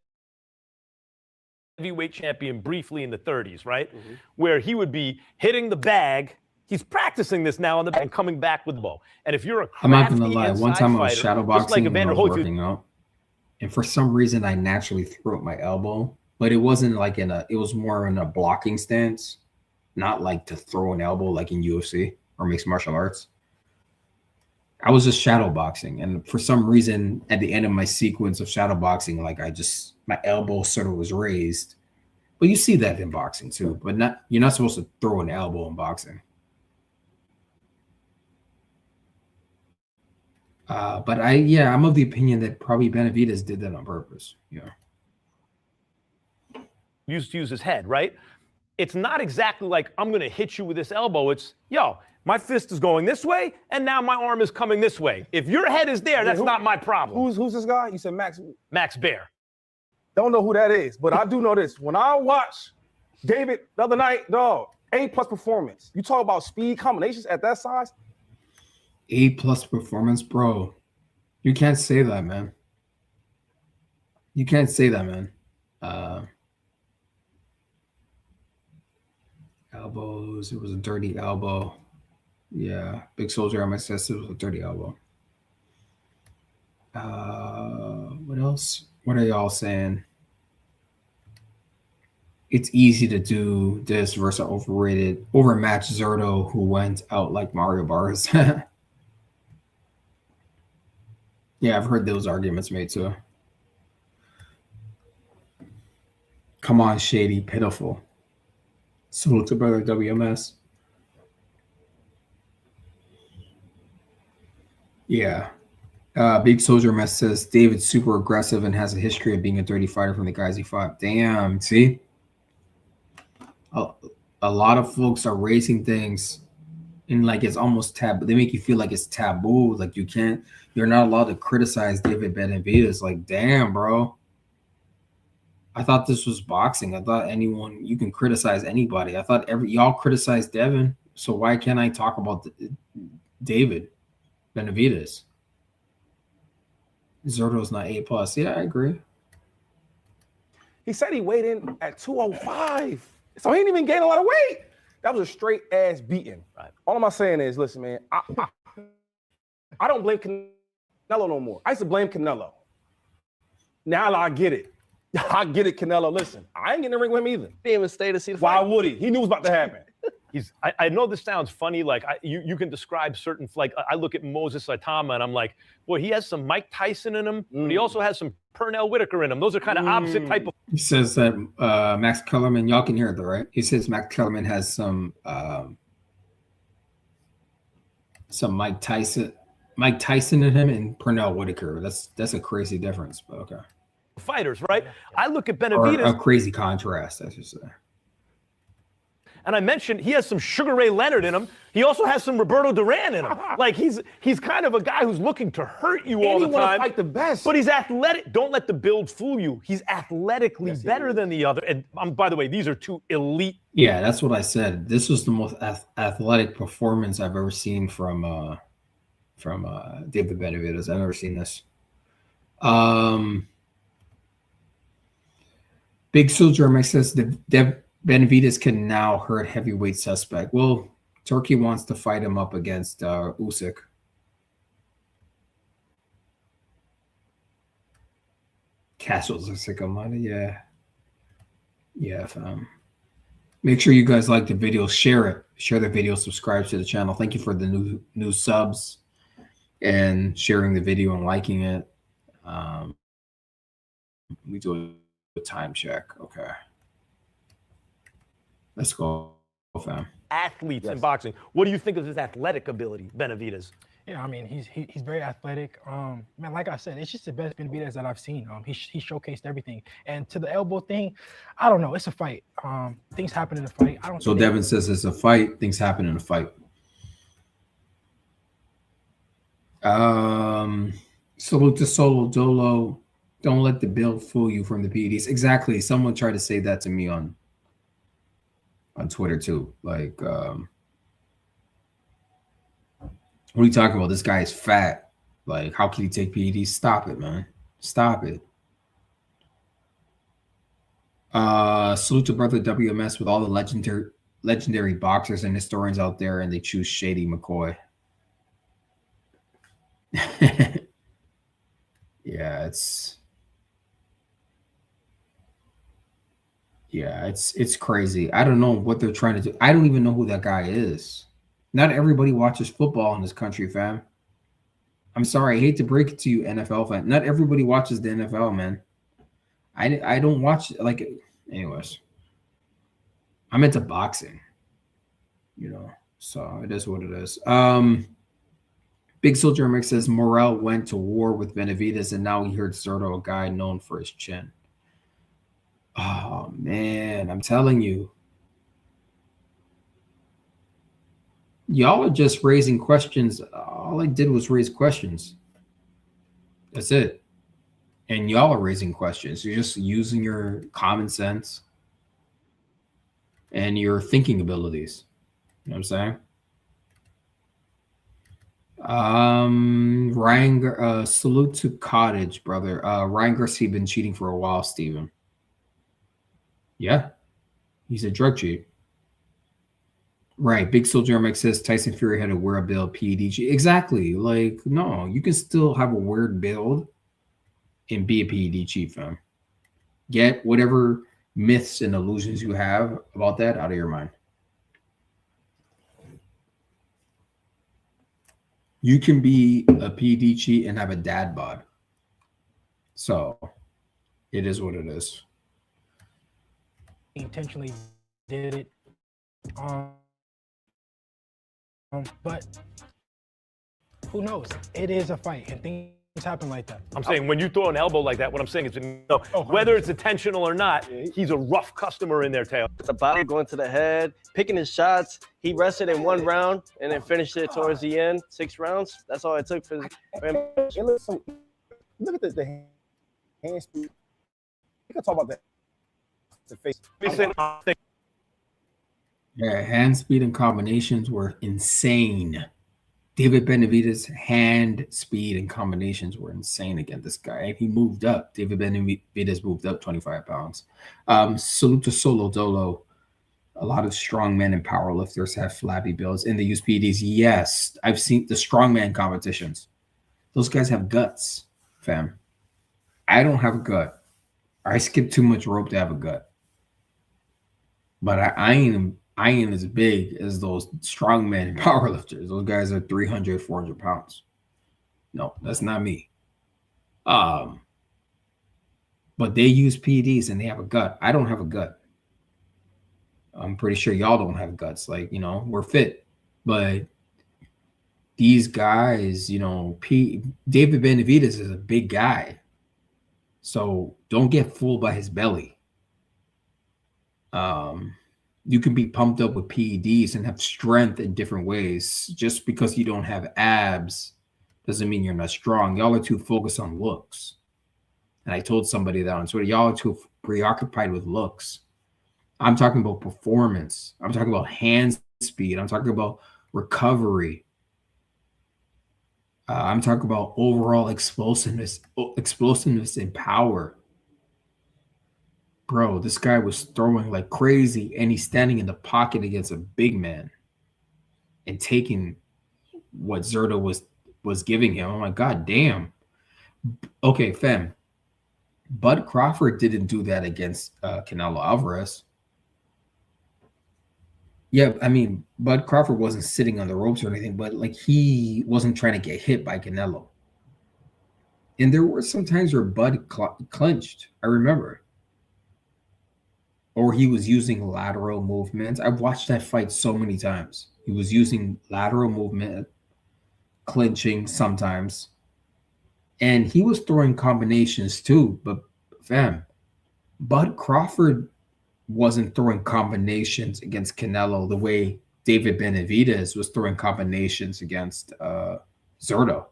heavyweight champion briefly in the 30s, right? Where he would be hitting the bag. He's practicing this now on the bag and coming back with the bow. And if you're a I'm not gonna crafty lie. One inside time I was fighter, shadow just like boxing when I Evander was Holyfield, working out, and for some reason I naturally threw up my elbow, but it wasn't like it was more in a blocking stance, not like to throw an elbow like in UFC or mixed martial arts. I was just shadow boxing, and for some reason at the end of my sequence of shadow boxing, like my elbow sort of was raised. But you see that in boxing too, but you're not supposed to throw an elbow in boxing. But I'm of the opinion that probably Benavidez did that on purpose. Yeah. used to use his head, right? It's not exactly like I'm going to hit you with this elbow. It's, yo, my fist is going this way, and now my arm is coming this way. If your head is there, that's not my problem. Who's this guy? You said Max Baer. Don't know who that is, but I do know this. When I watched David the other night, dog, A+ performance. You talk about speed combinations at that size. A+ performance, bro. You can't say that, man. You can't say that, man. Elbows. It was a dirty elbow. Yeah, Big Soldier MSS. It was a dirty elbow. What else? What are y'all saying? It's easy to do this versus overmatched Zurdo who went out like Mario Bars. Yeah, I've heard those arguments made too. Come on, Shady, pitiful. Salute to brother WMS. Yeah. Big Soldier Mess says David's super aggressive and has a history of being a dirty fighter from the guys he fought. Damn, see? A lot of folks are raising things and like it's almost taboo. They make you feel like it's taboo. Like you're not allowed to criticize David Benavidez. Like, damn, bro. I thought this was boxing. I thought you can criticize anybody. I thought y'all criticized Devin. So why can't I talk about David Benavidez? Zurdo's not A+. Yeah, I agree. He said he weighed in at 205. So he didn't even gain a lot of weight. That was a straight ass beating. Right. All I'm saying is, listen, man, I don't blame Canelo no more. I used to blame Canelo. Now I get it. I get it, Canelo. Listen, I ain't getting in the ring with him either. He didn't even stay to see the Why fight. would he? He knew it was about to happen. I know this sounds funny. Like you can describe certain, like I look at Moses Saitama and I'm like, boy, he has some Mike Tyson in him, but he also has some Pernell Whitaker in him. Those are kind of opposite type of. He says that Max Kellerman, y'all can hear it though, right? He says Max Kellerman has some Mike Tyson in him and Pernell Whitaker. That's a crazy difference, but okay. Fighters, right? I look at Benavidez. Or a crazy contrast, I should say. And I mentioned he has some Sugar Ray Leonard in him. He also has some Roberto Duran in him. Like he's kind of a guy who's looking to hurt you all the time. Fight the best. But he's athletic. Don't let the build fool you. He's athletically better than the other. And by the way, these are two elite. Yeah, that's what I said. This was the most athletic performance I've ever seen from David Benavidez. I've never seen this. Big Soldier Mike says Benavidez can now hurt heavyweight suspect. Well, Turkey wants to fight him up against Usyk. Castle's a sicko money, yeah. Yeah, fam. Make sure you guys like the video, share it. Share the video, subscribe to the channel. Thank you for the new subs and sharing the video and liking it. We do a time check. Okay. Let's go, fam. Athletes in boxing. What do you think of his athletic ability, Benavidez? Yeah, I mean, he's very athletic. Man, like I said, it's just the best Benavidez that I've seen. He showcased everything. And to the elbow thing, I don't know. It's a fight. Things happen in a fight. I don't. So Devin says it's a fight. Things happen in a fight. Salute to Solo Dolo. Don't let the build fool you from the PEDs. Exactly. Someone tried to say that to me on Twitter too. Like, what are you talking about? This guy is fat. Like, how can he take PEDs? Stop it, man. Stop it. Salute to brother WMS with all the legendary boxers and historians out there, and they choose Shady McCoy. Yeah, it's crazy. I don't know what they're trying to do. I don't even know who that guy is. Not everybody watches football in this country, fam. I'm sorry, I hate to break it to you, NFL fan. Not everybody watches the NFL, man. I don't watch like. Anyways, I'm into boxing. So it is what it is. Big Soldier Mix says Morrell went to war with Benavidez, and now he heard Zurdo, a guy known for his chin. Oh man, I'm telling you, y'all are just raising questions. All I did was raise questions. That's it. And y'all are raising questions. You're just using your common sense and your thinking abilities. You know what I'm saying? Ryan, salute to Cottage, brother. Ryan Garcia been cheating for a while, Steven. Yeah, he's a drug cheat. Right. Big Soldier MX says Tyson Fury had a weird build PEDG. Exactly. Like, no, you can still have a weird build and be a PED cheat, fam. Get whatever myths and illusions you have about that out of your mind. You can be a PED cheat and have a dad bod. So it is what it is. He intentionally did it. But who knows? It is a fight, and things happen like that. I'm saying when you throw an elbow like that, what I'm saying is, whether it's intentional or not, he's a rough customer in there, Taylor. It's a body going to the head, picking his shots. He rested in one round and then finished it towards the end. 6 rounds. That's all it took for him. Look at the hand speed. You can talk about that. The face. Yeah, hand speed and combinations were insane. David Benavidez' hand speed and combinations were insane against this guy. And he moved up. David Benavidez moved up 25 pounds. Salute to Solo Dolo. A lot of strongmen and powerlifters have flabby builds and they use PEDs. Yes, I've seen the strongman competitions. Those guys have guts, fam. I don't have a gut. I skip too much rope to have a gut. But I ain't as big as those strongmen and powerlifters. Those guys are 300, 400 pounds. No, that's not me. But they use PEDs and they have a gut. I don't have a gut. I'm pretty sure y'all don't have guts. Like, we're fit. But these guys, David Benavidez is a big guy. So don't get fooled by his belly. You can be pumped up with PEDs and have strength in different ways. Just because you don't have abs doesn't mean you're not strong. Y'all are too focused on looks. And I told somebody that on Twitter, y'all are too preoccupied with looks. I'm talking about performance. I'm talking about hand speed. I'm talking about recovery. I'm talking about overall explosiveness and power. Bro, this guy was throwing like crazy, and he's standing in the pocket against a big man and taking what Zurdo was giving him. I'm like, God damn. Okay, fam. Bud Crawford didn't do that against Canelo Alvarez. Yeah, I mean, Bud Crawford wasn't sitting on the ropes or anything, but like he wasn't trying to get hit by Canelo. And there were some times where Bud clenched. I remember. Or he was using lateral movements. I've watched that fight so many times. He was using lateral movement, clinching sometimes. And he was throwing combinations too. But fam, Bud Crawford wasn't throwing combinations against Canelo the way David Benavidez was throwing combinations against Zurdo.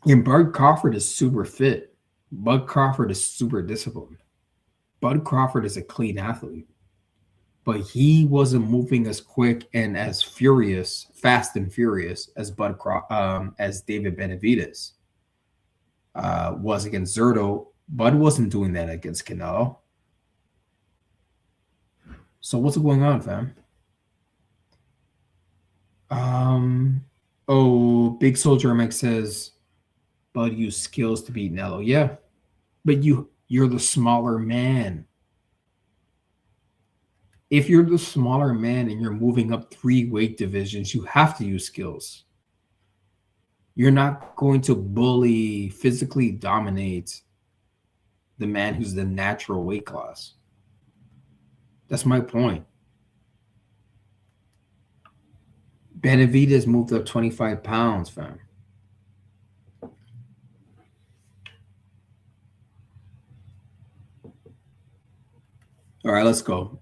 And Bud Crawford is super fit. Bud Crawford is super disciplined. Bud Crawford is a clean athlete. But he wasn't moving as quick and as fast and furious as David Benavidez. was against Zurdo. Bud wasn't doing that against Canelo. So what's going on, fam? Oh, Big Soldier MX says Bud used skills to beat Nello. Yeah, but you're the smaller man. If you're the smaller man and you're moving up 3 weight divisions, you have to use skills. You're not going to bully, physically dominate the man who's the natural weight class. That's my point. Benavidez moved up 25 pounds, fam. All right, let's go.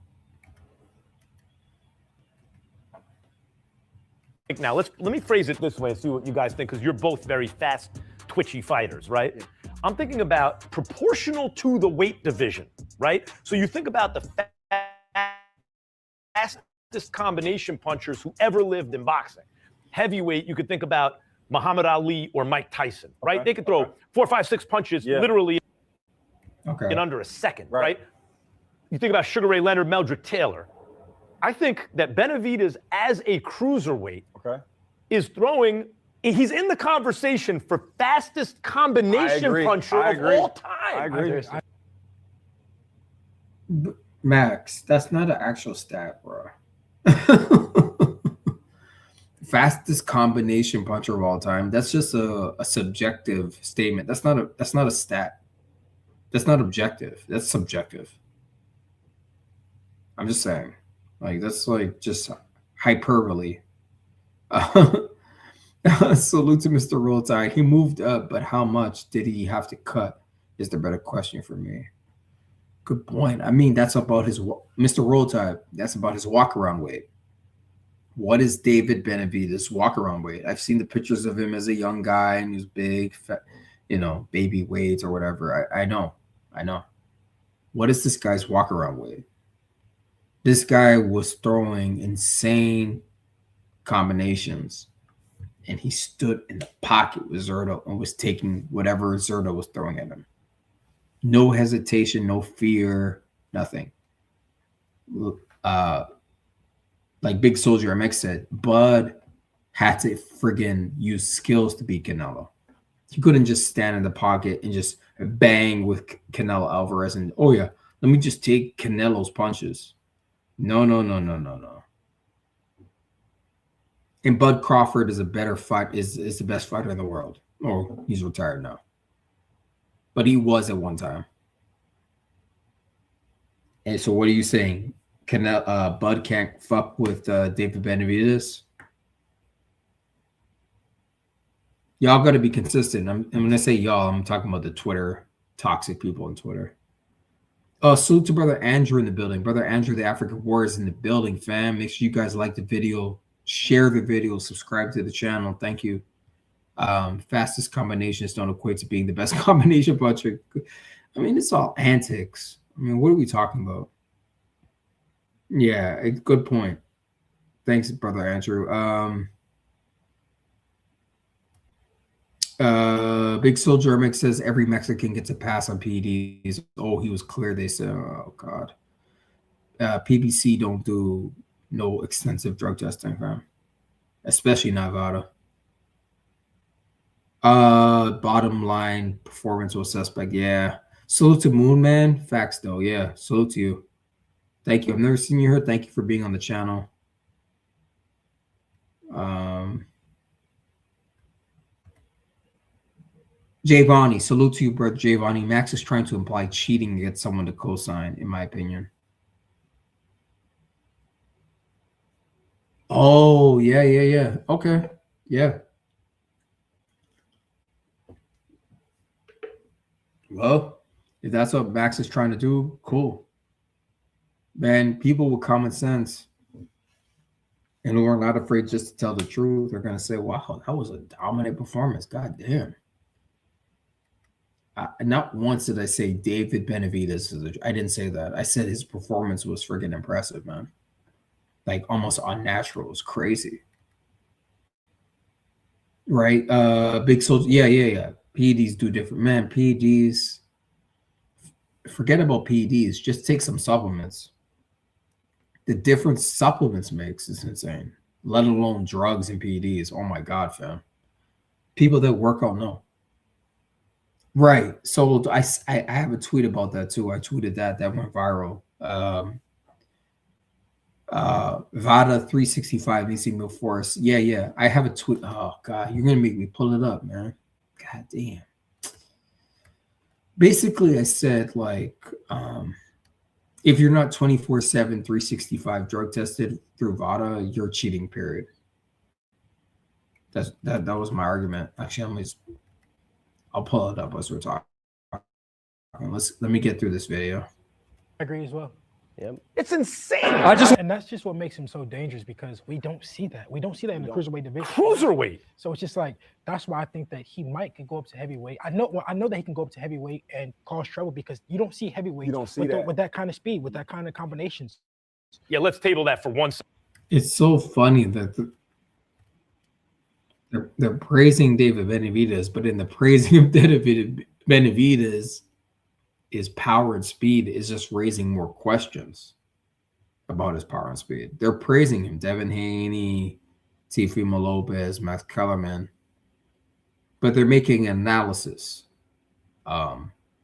Now, let me phrase it this way and see what you guys think, because you're both very fast, twitchy fighters, right? Yeah. I'm thinking about proportional to the weight division, right? So you think about the fastest combination punchers who ever lived in boxing. Heavyweight, you could think about Muhammad Ali or Mike Tyson, right? Okay. They could throw 4, 5, 6 punches literally in under a second, right? You think about Sugar Ray Leonard, Meldrick Taylor. I think that Benavidez, as a cruiserweight, is throwing. He's in the conversation for fastest combination puncher of all time. I agree. Max, that's not an actual stat, bro. Fastest combination puncher of all time. That's just a subjective statement. That's not a stat. That's not objective. That's subjective. I'm just saying. Like, that's like just hyperbole. Salute to Mr. Roll Tide. He moved up, but how much did he have to cut is the better question for me. Good point. I mean, that's about his Mr. Roll Tide. That's about his walk around weight. What is David Benavidez' walk around weight? I've seen the pictures of him as a young guy and he was big, fat, baby weights or whatever. I know. What is this guy's walk around weight? This guy was throwing insane combinations, and he stood in the pocket with Zurdo and was taking whatever Zurdo was throwing at him. No hesitation, no fear, nothing. Like Big Soldier MX said, Bud had to friggin' use skills to beat Canelo. He couldn't just stand in the pocket and just bang with Canelo Alvarez and, oh yeah, let me just take Canelo's punches. No. And Bud Crawford is a better fight, is the best fighter in the world. Oh, he's retired now. But he was at one time. And so what are you saying? Bud can't fuck with David Benavidez? Y'all got to be consistent. I'm going to say y'all. I'm talking about the Twitter, toxic people on Twitter. Salute to Brother Andrew in the building. Brother Andrew, the African Warrior, is in the building, fam. Make sure you guys like the video, share the video, subscribe to the channel. Thank you. Fastest combinations don't equate to being the best combination puncher. I mean, it's all antics. I mean, what are we talking about? Yeah, good point. Thanks, Brother Andrew. Big Soldier MX says every Mexican gets a pass on PEDs. Oh, he was clear. They said, oh God. PBC don't do no extensive drug testing, fam. Especially Nevada. Bottom line, performance was suspect. Yeah. Salute to Moon Man. Facts though. Yeah. Salute to you. Thank you. I've never seen you here. Thank you for being on the channel. Javani, salute to you, brother Javani. Max is trying to imply cheating to get someone to co-sign, in my opinion. Oh, yeah. Okay. Yeah. Well, if that's what Max is trying to do, cool. Man, people with common sense and who are not afraid just to tell the truth, they're going to say, wow, that was a dominant performance. God damn. Not once did I say David Benavidez. I didn't say that. I said his performance was friggin' impressive, man. Like almost unnatural. It was crazy. Right? Big Soldier. Yeah. PEDs do different. Man, PEDs, forget about PEDs. Just take some supplements. The difference supplements makes is insane, let alone drugs and PEDs. Oh my God, fam. People that work out know. Right. So I have a tweet about that too. I tweeted that went viral. Vada 365 DC Mill Forest. Yeah. I have a tweet. Oh God, you're gonna make me pull it up, man. God damn. Basically, I said like, if you're not 24/7, 365 drug tested through Vada, you're cheating. Period. That was my argument. Actually, I'll pull it up as we're talking. Let me get through this video. I agree as well. Yep. It's insane. And that's just what makes him so dangerous, because we don't see that. We don't see that in the cruiserweight division. Cruiserweight. So it's just like, that's why I think that he can go up to heavyweight. I know that he can go up to heavyweight and cause trouble, because you don't see heavyweight with that kind of speed, with that kind of combinations. Yeah, let's table that for 1 second. It's so funny that they're praising David Benavidez, but in the praising of David Benavidez, his power and speed is just raising more questions about his power and speed. They're praising him, Devin Haney, Teofimo Lopez, Max Kellerman, but they're making an analysis,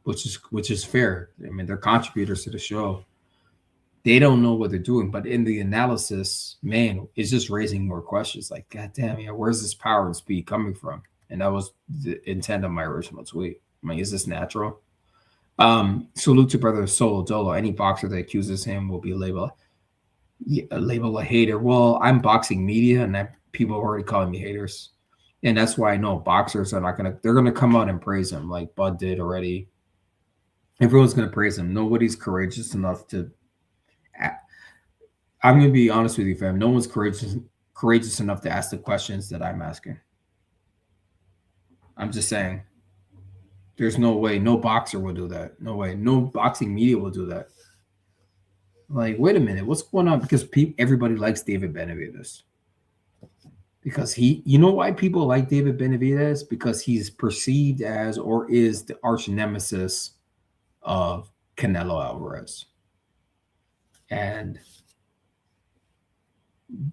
which is fair. I mean, they're contributors to the show. They don't know what they're doing, but in the analysis, man, it's just raising more questions. Like, God damn, yeah, where's this power and speed coming from? And that was the intent of my original tweet. I mean, is this natural? Salute to brother Solo Dolo. Any boxer that accuses him will be labeled a hater. Well, I'm boxing media, and people are already calling me haters, and that's why I know boxers are they're gonna come out and praise him like Bud did already. Everyone's gonna praise him. Nobody's courageous enough to. I'm gonna be honest with you, fam. No one's courageous enough to ask the questions that I'm asking. I'm just saying. There's no way. No boxer will do that. No way. No boxing media will do that. Like, wait a minute. What's going on? Because everybody likes David Benavidez. Because you know why people like David Benavidez? Because he's perceived as, or is, the arch nemesis of Canelo Alvarez. And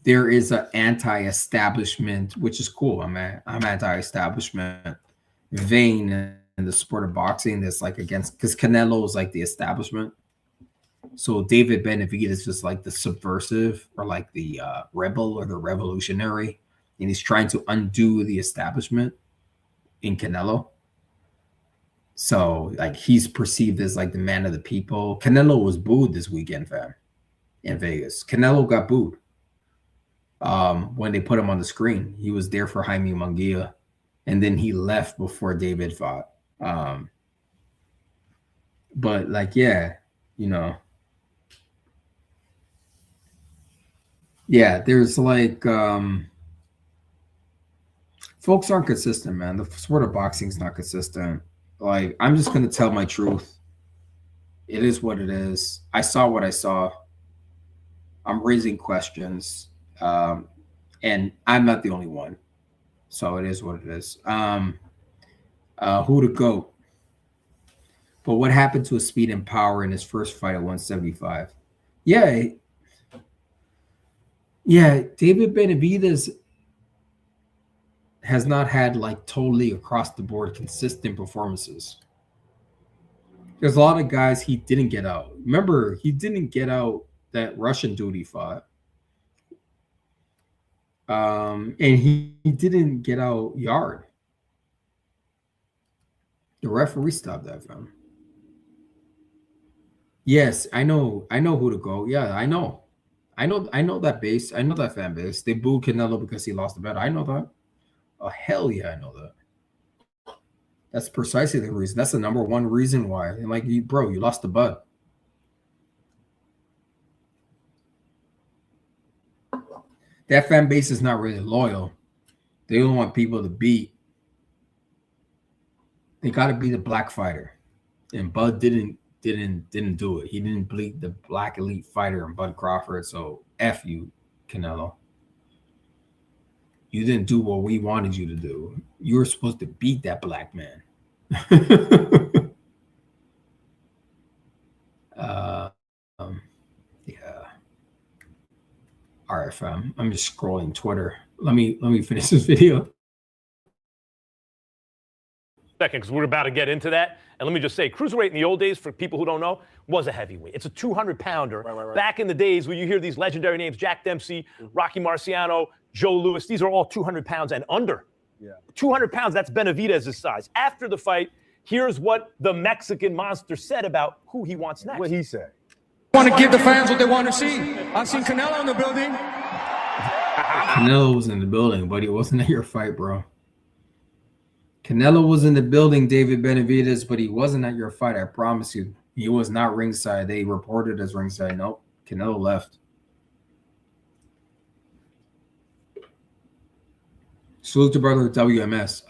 there is an anti-establishment, which is cool. I'm anti-establishment vein in the sport of boxing that's like against, because Canelo is like the establishment. So David Benavidez is like the subversive, or like the rebel, or the revolutionary, and he's trying to undo the establishment in Canelo. So like he's perceived as like the man of the people. Canelo was booed this weekend, fam, in Vegas. Canelo got booed when they put him on the screen. He was there for Jaime Munguia, and then he left before David fought. But like, yeah, you know, yeah, there's like folks aren't consistent, man. The sport of boxing is not consistent. Like, I'm just gonna tell my truth. It is what it is. I saw what I saw. I'm raising questions, and I'm not the only one. So it is what it is. Who to GOAT? But what happened to his speed and power in his first fight at 175? Yeah, David Benavidez has not had like totally across the board consistent performances. There's a lot of guys he didn't get out. Remember, he didn't get out that Russian dude he fought. And he didn't get out Yard. The referee stopped that from him. Yes, I know who to go. Yeah, I know that base. I know that fan base. They booed Canelo because he lost the bet. I know that. Oh, hell yeah, I know that. That's precisely the reason. That's the number one reason why. And like, you lost the bud. That fan base is not really loyal. They don't want people to beat. They got to be the black fighter, and Bud didn't do it. He didn't beat the black elite fighter and Bud Crawford. So F you, Canelo. You didn't do what we wanted you to do. You were supposed to beat that black man. Yeah. All right, fam. I'm just scrolling Twitter. Let me finish this video. Second, because we're about to get into that. And let me just say, cruiserweight in the old days, for people who don't know, was a heavyweight. It's a 200-pounder. Right. Back in the days when you hear these legendary names, Jack Dempsey, Rocky Marciano, Joe Louis, these are all 200 pounds and under. Yeah. 200 pounds, that's Benavidez' size. After the fight, here's what the Mexican monster said about who he wants next. What he said. Want to give the fans what they want to see. I've seen Canelo in the building. Canelo was in the building, but he wasn't at your fight, bro. Canelo was in the building, David Benavidez, but he wasn't at your fight. I promise you. He was not ringside. They reported as ringside. Nope. Canelo left. Salute to brother WMS.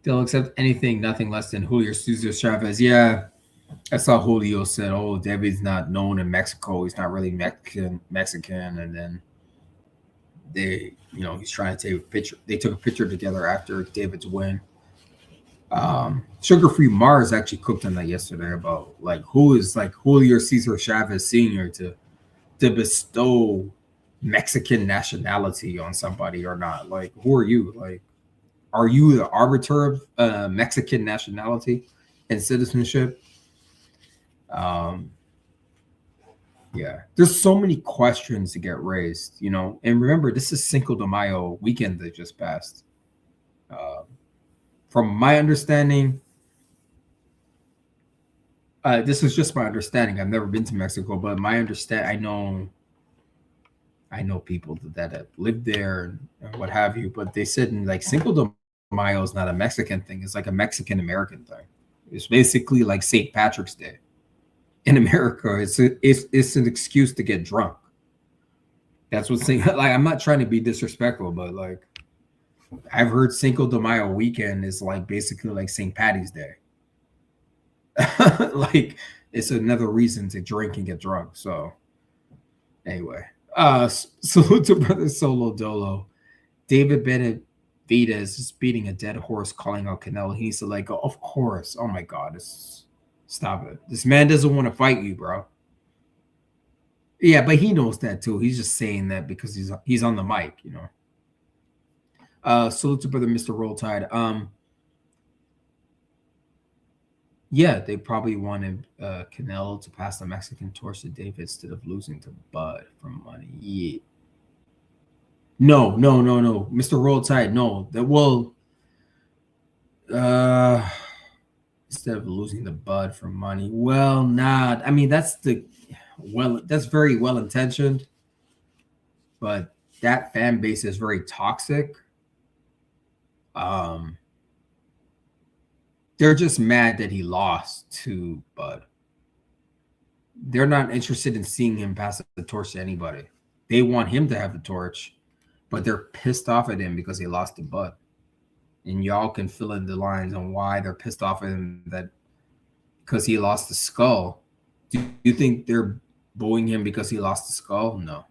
They'll accept anything, nothing less than Julio Cesar Chavez. Yeah, I saw Julio said, "Oh, David's not known in Mexico. He's not really Mexican." And then he's trying to take a picture. They took a picture together after David's win. Sugar Free Mars actually cooked on that yesterday about like who is like Julio Cesar Chavez Sr. to bestow Mexican nationality on somebody or not. Like, who are you? Like, are you the arbiter of Mexican nationality and citizenship? Yeah, there's so many questions to get raised, and remember, this is Cinco de Mayo weekend that just passed. From my understanding, this is just my understanding. I've never been to Mexico, but I know people that have lived there and what have you, but they said like Cinco de Mayo is not a Mexican thing. It's like a Mexican American thing. It's basically like St. Patrick's Day. In America, it's an excuse to get drunk. That's what's saying. Like, I'm not trying to be disrespectful, but like, I've heard Cinco de Mayo weekend is like basically like St. Patty's Day. Like, it's another reason to drink and get drunk. So, anyway, salute to brother Solo Dolo. David Benavidez is beating a dead horse, calling out Canelo. He needs to let go. Of course. Oh my God. Stop it. This man doesn't want to fight you, bro. Yeah, but he knows that too. He's just saying that because he's on the mic, Salute to brother Mr. Roll Tide. Yeah, they probably wanted Canelo to pass the Mexican torch to David instead of losing to Bud for money. Yeah. No. Mr. Roll Tide, no. Instead of losing the Bud for money. Well, nah. I mean, that's very well intentioned, but that fan base is very toxic. They're just mad that he lost to Bud. They're not interested in seeing him pass the torch to anybody. They want him to have the torch, but they're pissed off at him because he lost to Bud. And y'all can fill in the lines on why they're pissed off at him, that because he lost the Skull. Do you think they're booing him because he lost the Skull? No.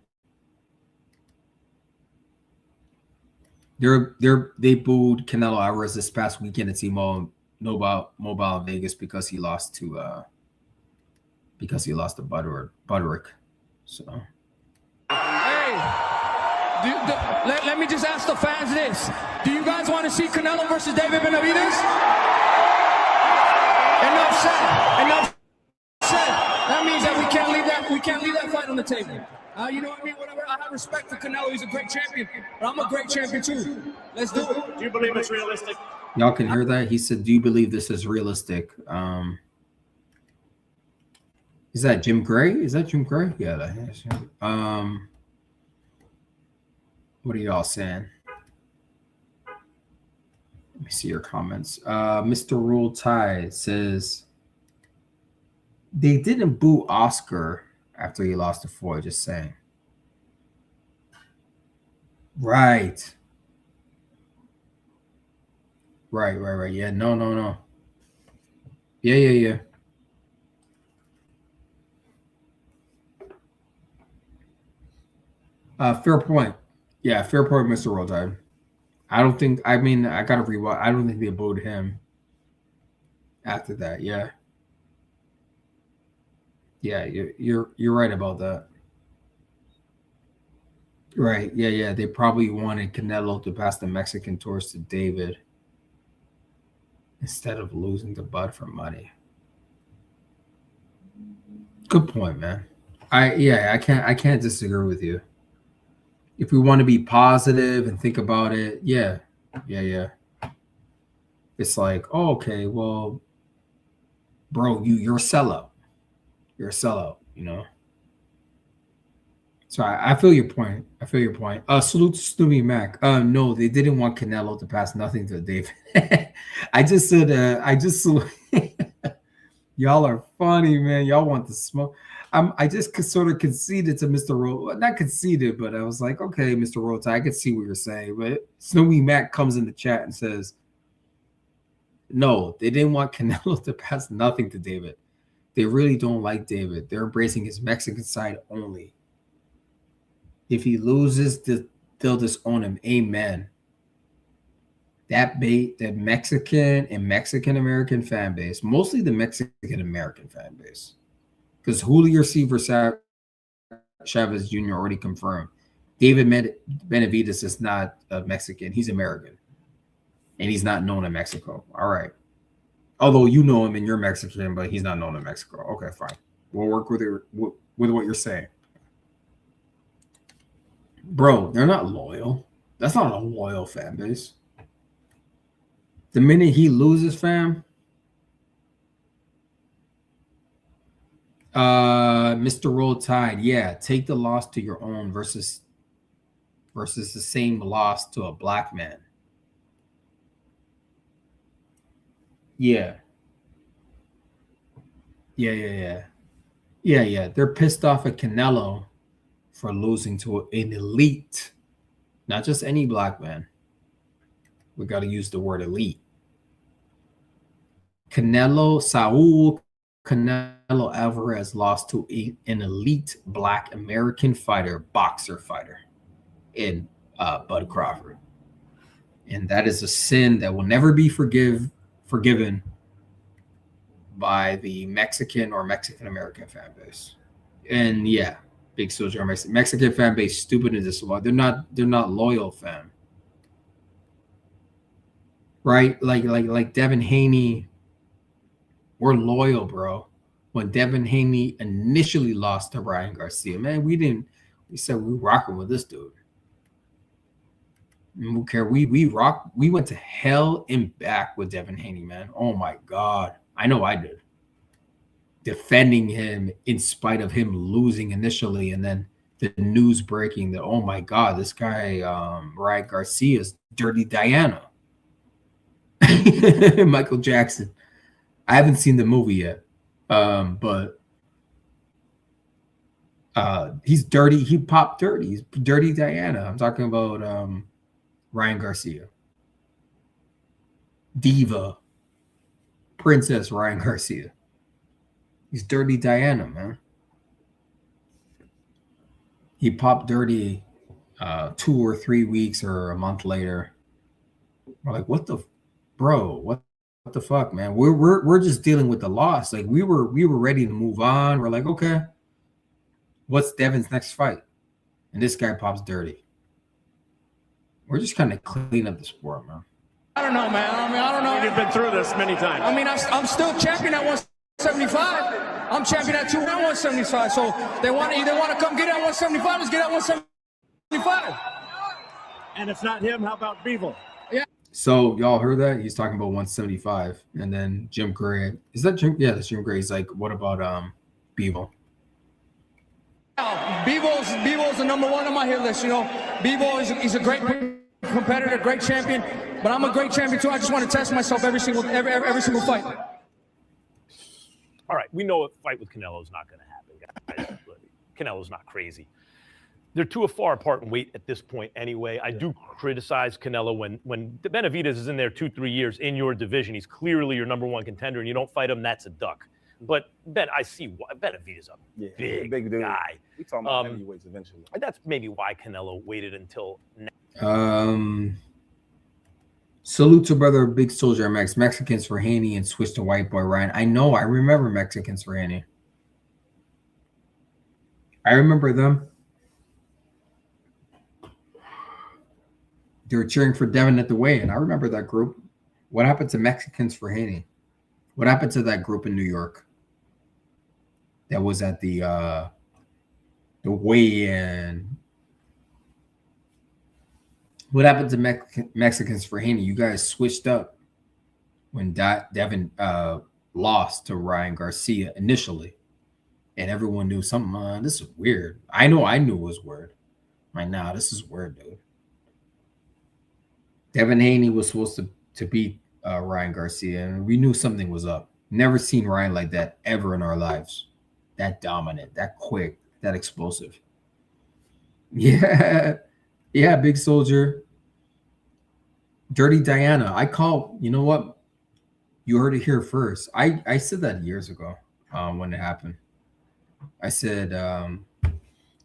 They booed Canelo Alvarez this past weekend at T-Mobile Mobile Vegas because he lost to Butterick. So. Hey, let me just ask the fans this: do you guys want to see Canelo versus David Benavidez? Enough said. That means that we can't leave that fight on the table. You know what I mean? Whatever. I have respect for Canelo. He's a great champion, but I'm a great champion too. Let's do it. Do you believe it's realistic? Y'all can hear that? He said, "Do you believe this is realistic?" Is that Jim Gray? Yeah, that is. What are y'all saying? Let me see your comments. Mr. Rule Tide says they didn't boo Oscar after he lost to Floyd, just saying. Right. Yeah, no. Yeah. Fair point. Yeah, fair point, Mr. Roll Tide. I don't think. I mean, I gotta rewatch. I don't think they booed him after that. Yeah. Yeah, you're right about that. Right. Yeah, yeah. They probably wanted Canelo to pass the Mexican torch to David instead of losing to Bud for money. Good point, man. I can't disagree with you. If we want to be positive and think about it, yeah. Yeah. It's like, oh, okay, well, bro, you're a sellout. You're a sellout, you know. So I feel your point. I feel your point. Salute to Snoopy Mac. No, they didn't want Canelo to pass nothing to David. I just said, y'all are funny, man. Y'all want the smoke. I just sort of conceded to Mr. Ro. Not conceded, but I was like, okay, Mr. Rota, I could see what you're saying. But Snoopy Mac comes in the chat and says, no, they didn't want Canelo to pass nothing to David. They really don't like David. They're embracing his Mexican side only. If he loses, they'll disown him. Amen. That Mexican and Mexican American fan base, mostly the Mexican American fan base, because Julio Cesar Chavez Jr. already confirmed David Benavidez is not a Mexican. He's American, and he's not known in Mexico. All right. Although you know him and you're Mexican, but he's not known in Mexico. Okay, fine. We'll work with what you're saying. Bro, they're not loyal. That's not a loyal fan base. The minute he loses, fam, Mr. Roll Tide, yeah, take the loss to your own versus the same loss to a black man. Yeah. Yeah. They're pissed off at Canelo for losing to an elite, not just any black man. We got to use the word elite. Saul Canelo Alvarez lost to an elite black American boxer fighter in Bud Crawford. And that is a sin that will never be forgiven by the Mexican or Mexican American fan base. And yeah, big soldier Mexican fan base stupid in this one. They're not loyal, fam. Right? Like Devin Haney, we're loyal, bro. When Devin Haney initially lost to Ryan Garcia, man, we said we rocking with this dude. Who care? We went to hell and back with Devin Haney, man. Oh my God. I know I did. Defending him in spite of him losing initially, and then the news breaking that, oh my God, this guy, Ryan Garcia is Dirty Diana. Michael Jackson. I haven't seen the movie yet. But he's dirty. He popped dirty. He's Dirty Diana. I'm talking about Ryan Garcia. Diva. Princess Ryan Garcia. He's Dirty Diana, man. He popped dirty 2 or 3 weeks or a month later. We're like, what the fuck, man? We're just dealing with the loss. Like we were ready to move on. We're like, okay, what's Devin's next fight? And this guy pops dirty. We're just kind of cleaning up the sport, man. I don't know, man. I don't know. You've been through this many times. I'm still champion at 175. I'm champion at 175. So they want to come get at 175. Let's get at 175. And if not him, how about Bevel? Yeah. So y'all heard that? He's talking about 175. And then Jim Gray. Is that Jim? Yeah, that's Jim Gray. He's like, what about Bevel? Bevel's the number one on my hit list. You know, Bevel is a great competitor, great champion. But I'm a great champion too. I just want to test myself every single fight. All right, we know a fight with Canelo is not going to happen, guys. Canelo's not crazy. They're too far apart in weight at this point anyway. I do criticize Canelo when Benavidez is in there 2-3 years in your division. He's clearly your number one contender, and you don't fight him, that's a duck. But I see why Benavidez is a big guy. We talking about heavyweights eventually. That's maybe why Canelo waited until now. Salute to brother Big Soldier MX. Mexicans for Haney and switch to white boy Ryan. I know. I remember Mexicans for Haney. I remember them. They were cheering for Devin at the weigh-in. I remember that group. What happened to Mexicans for Haney? What happened to that group in New York? That was at the weigh-in. What happened to Mexicans for Haney? You guys switched up when Devin lost to Ryan Garcia initially, and everyone knew something. This is weird. I knew it was weird. Like, nah, this is weird, dude. Devin Haney was supposed to beat Ryan Garcia, and we knew something was up. Never seen Ryan like that ever in our lives. That dominant, that quick, that explosive. Yeah. Yeah, Big Soldier. Dirty Diana. You know what? You heard it here first. I said that years ago when it happened. I said,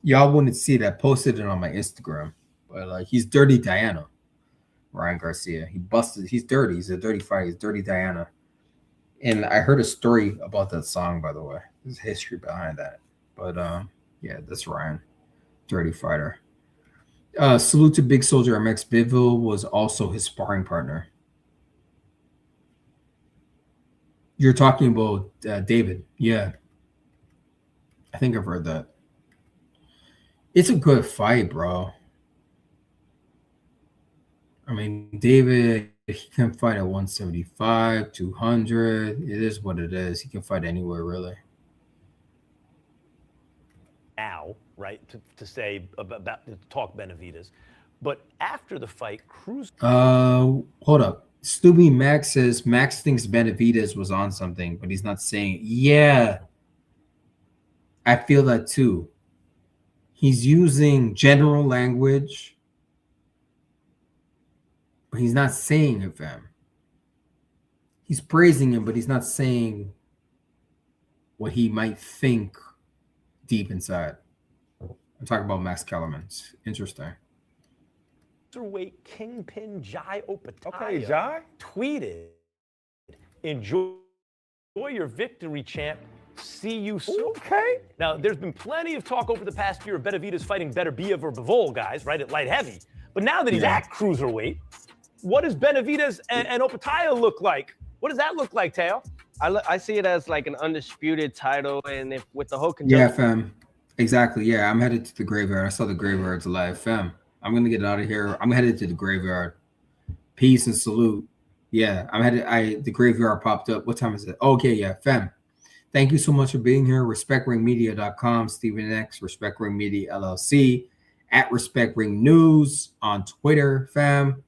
y'all wouldn't see that. Posted it on my Instagram. But like, he's Dirty Diana. Ryan Garcia. He's dirty. He's a dirty fighter. He's Dirty Diana. And I heard a story about that song, by the way. There's history behind that. But yeah, that's Ryan. Dirty fighter. Salute to Big Soldier MX. Biville was also his sparring partner. You're talking about David. Yeah. I think I've heard that. It's a good fight, bro. I mean, David, he can fight at 175, 200. It is what it is. He can fight anywhere, really. Now, right, to say about to talk Benavidez, but after the fight, Cruz. Hold up. Stubby Max says Max thinks Benavidez was on something, but he's not saying it. Yeah, I feel that too. He's using general language, but he's not saying it, fam. He's praising him, but he's not saying what he might think deep inside. I'm talking about Max Kellerman. Interesting. Weight kingpin Jai Opataya. Okay, Jai. Tweeted, "Enjoy your victory, champ. See you soon." Okay. Now, there's been plenty of talk over the past year of Benavidez fighting Beterbiev or Bivol guys, right, at light heavy. But now that he's at cruiserweight, what does Benavidez and Opataya look like? What does that look like, Teo? I see it as like an undisputed title, and if with the whole conjunction. Yeah, fam. Exactly. Yeah, I'm headed to the graveyard. I saw the graveyard's alive, fam. I'm gonna get out of here. I'm headed to the graveyard. Peace and salute. Yeah, I'm headed. The graveyard popped up. What time is it? Okay, yeah, fam. Thank you so much for being here. RespectringMedia.com, Stephen X, Respect Ring Media LLC, at Respect Ring News on Twitter, fam.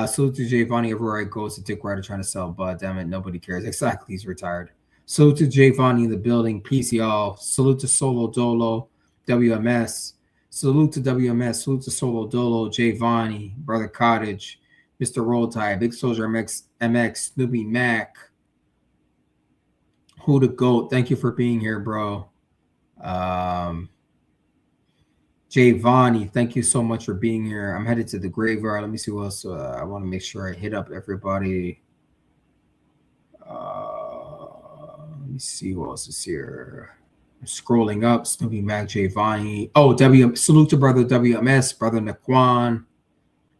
Salute to Giovanni everywhere I go. It's a dick rider trying to sell bud. Damn it, nobody cares. Exactly, he's retired. Salute to Giovanni in the building. Peace, y'all. Salute to Solo Dolo, WMS. Salute to WMS. Salute to Solo Dolo, Giovanni, Brother Cottage, Mr. Roll Tide, Big Soldier MX, Snoopy Mac. Who the GOAT? Thank you for being here, bro. Giovanni, thank you so much for being here. I'm headed to the graveyard. Let me see what else. I want to make sure I hit up everybody. Let me see who else is here. I'm scrolling up. Snoopy Mac, Giovanni. Oh, salute to brother WMS, brother Naquan.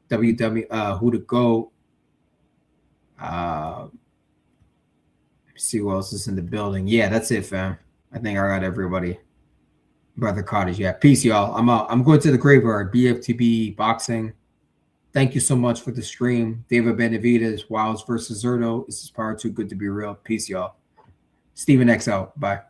Who the GOAT? See who else is in the building. Yeah, that's it, fam. I think I got everybody. Brother Cottage. Yeah, peace, y'all. I'm out. I'm going to the graveyard. BFTB Boxing. Thank you so much for the stream. David Benavidez, Wilds versus Zurdo. This is Power Too Good to Be Real. Peace, y'all. Stephen X out. Bye.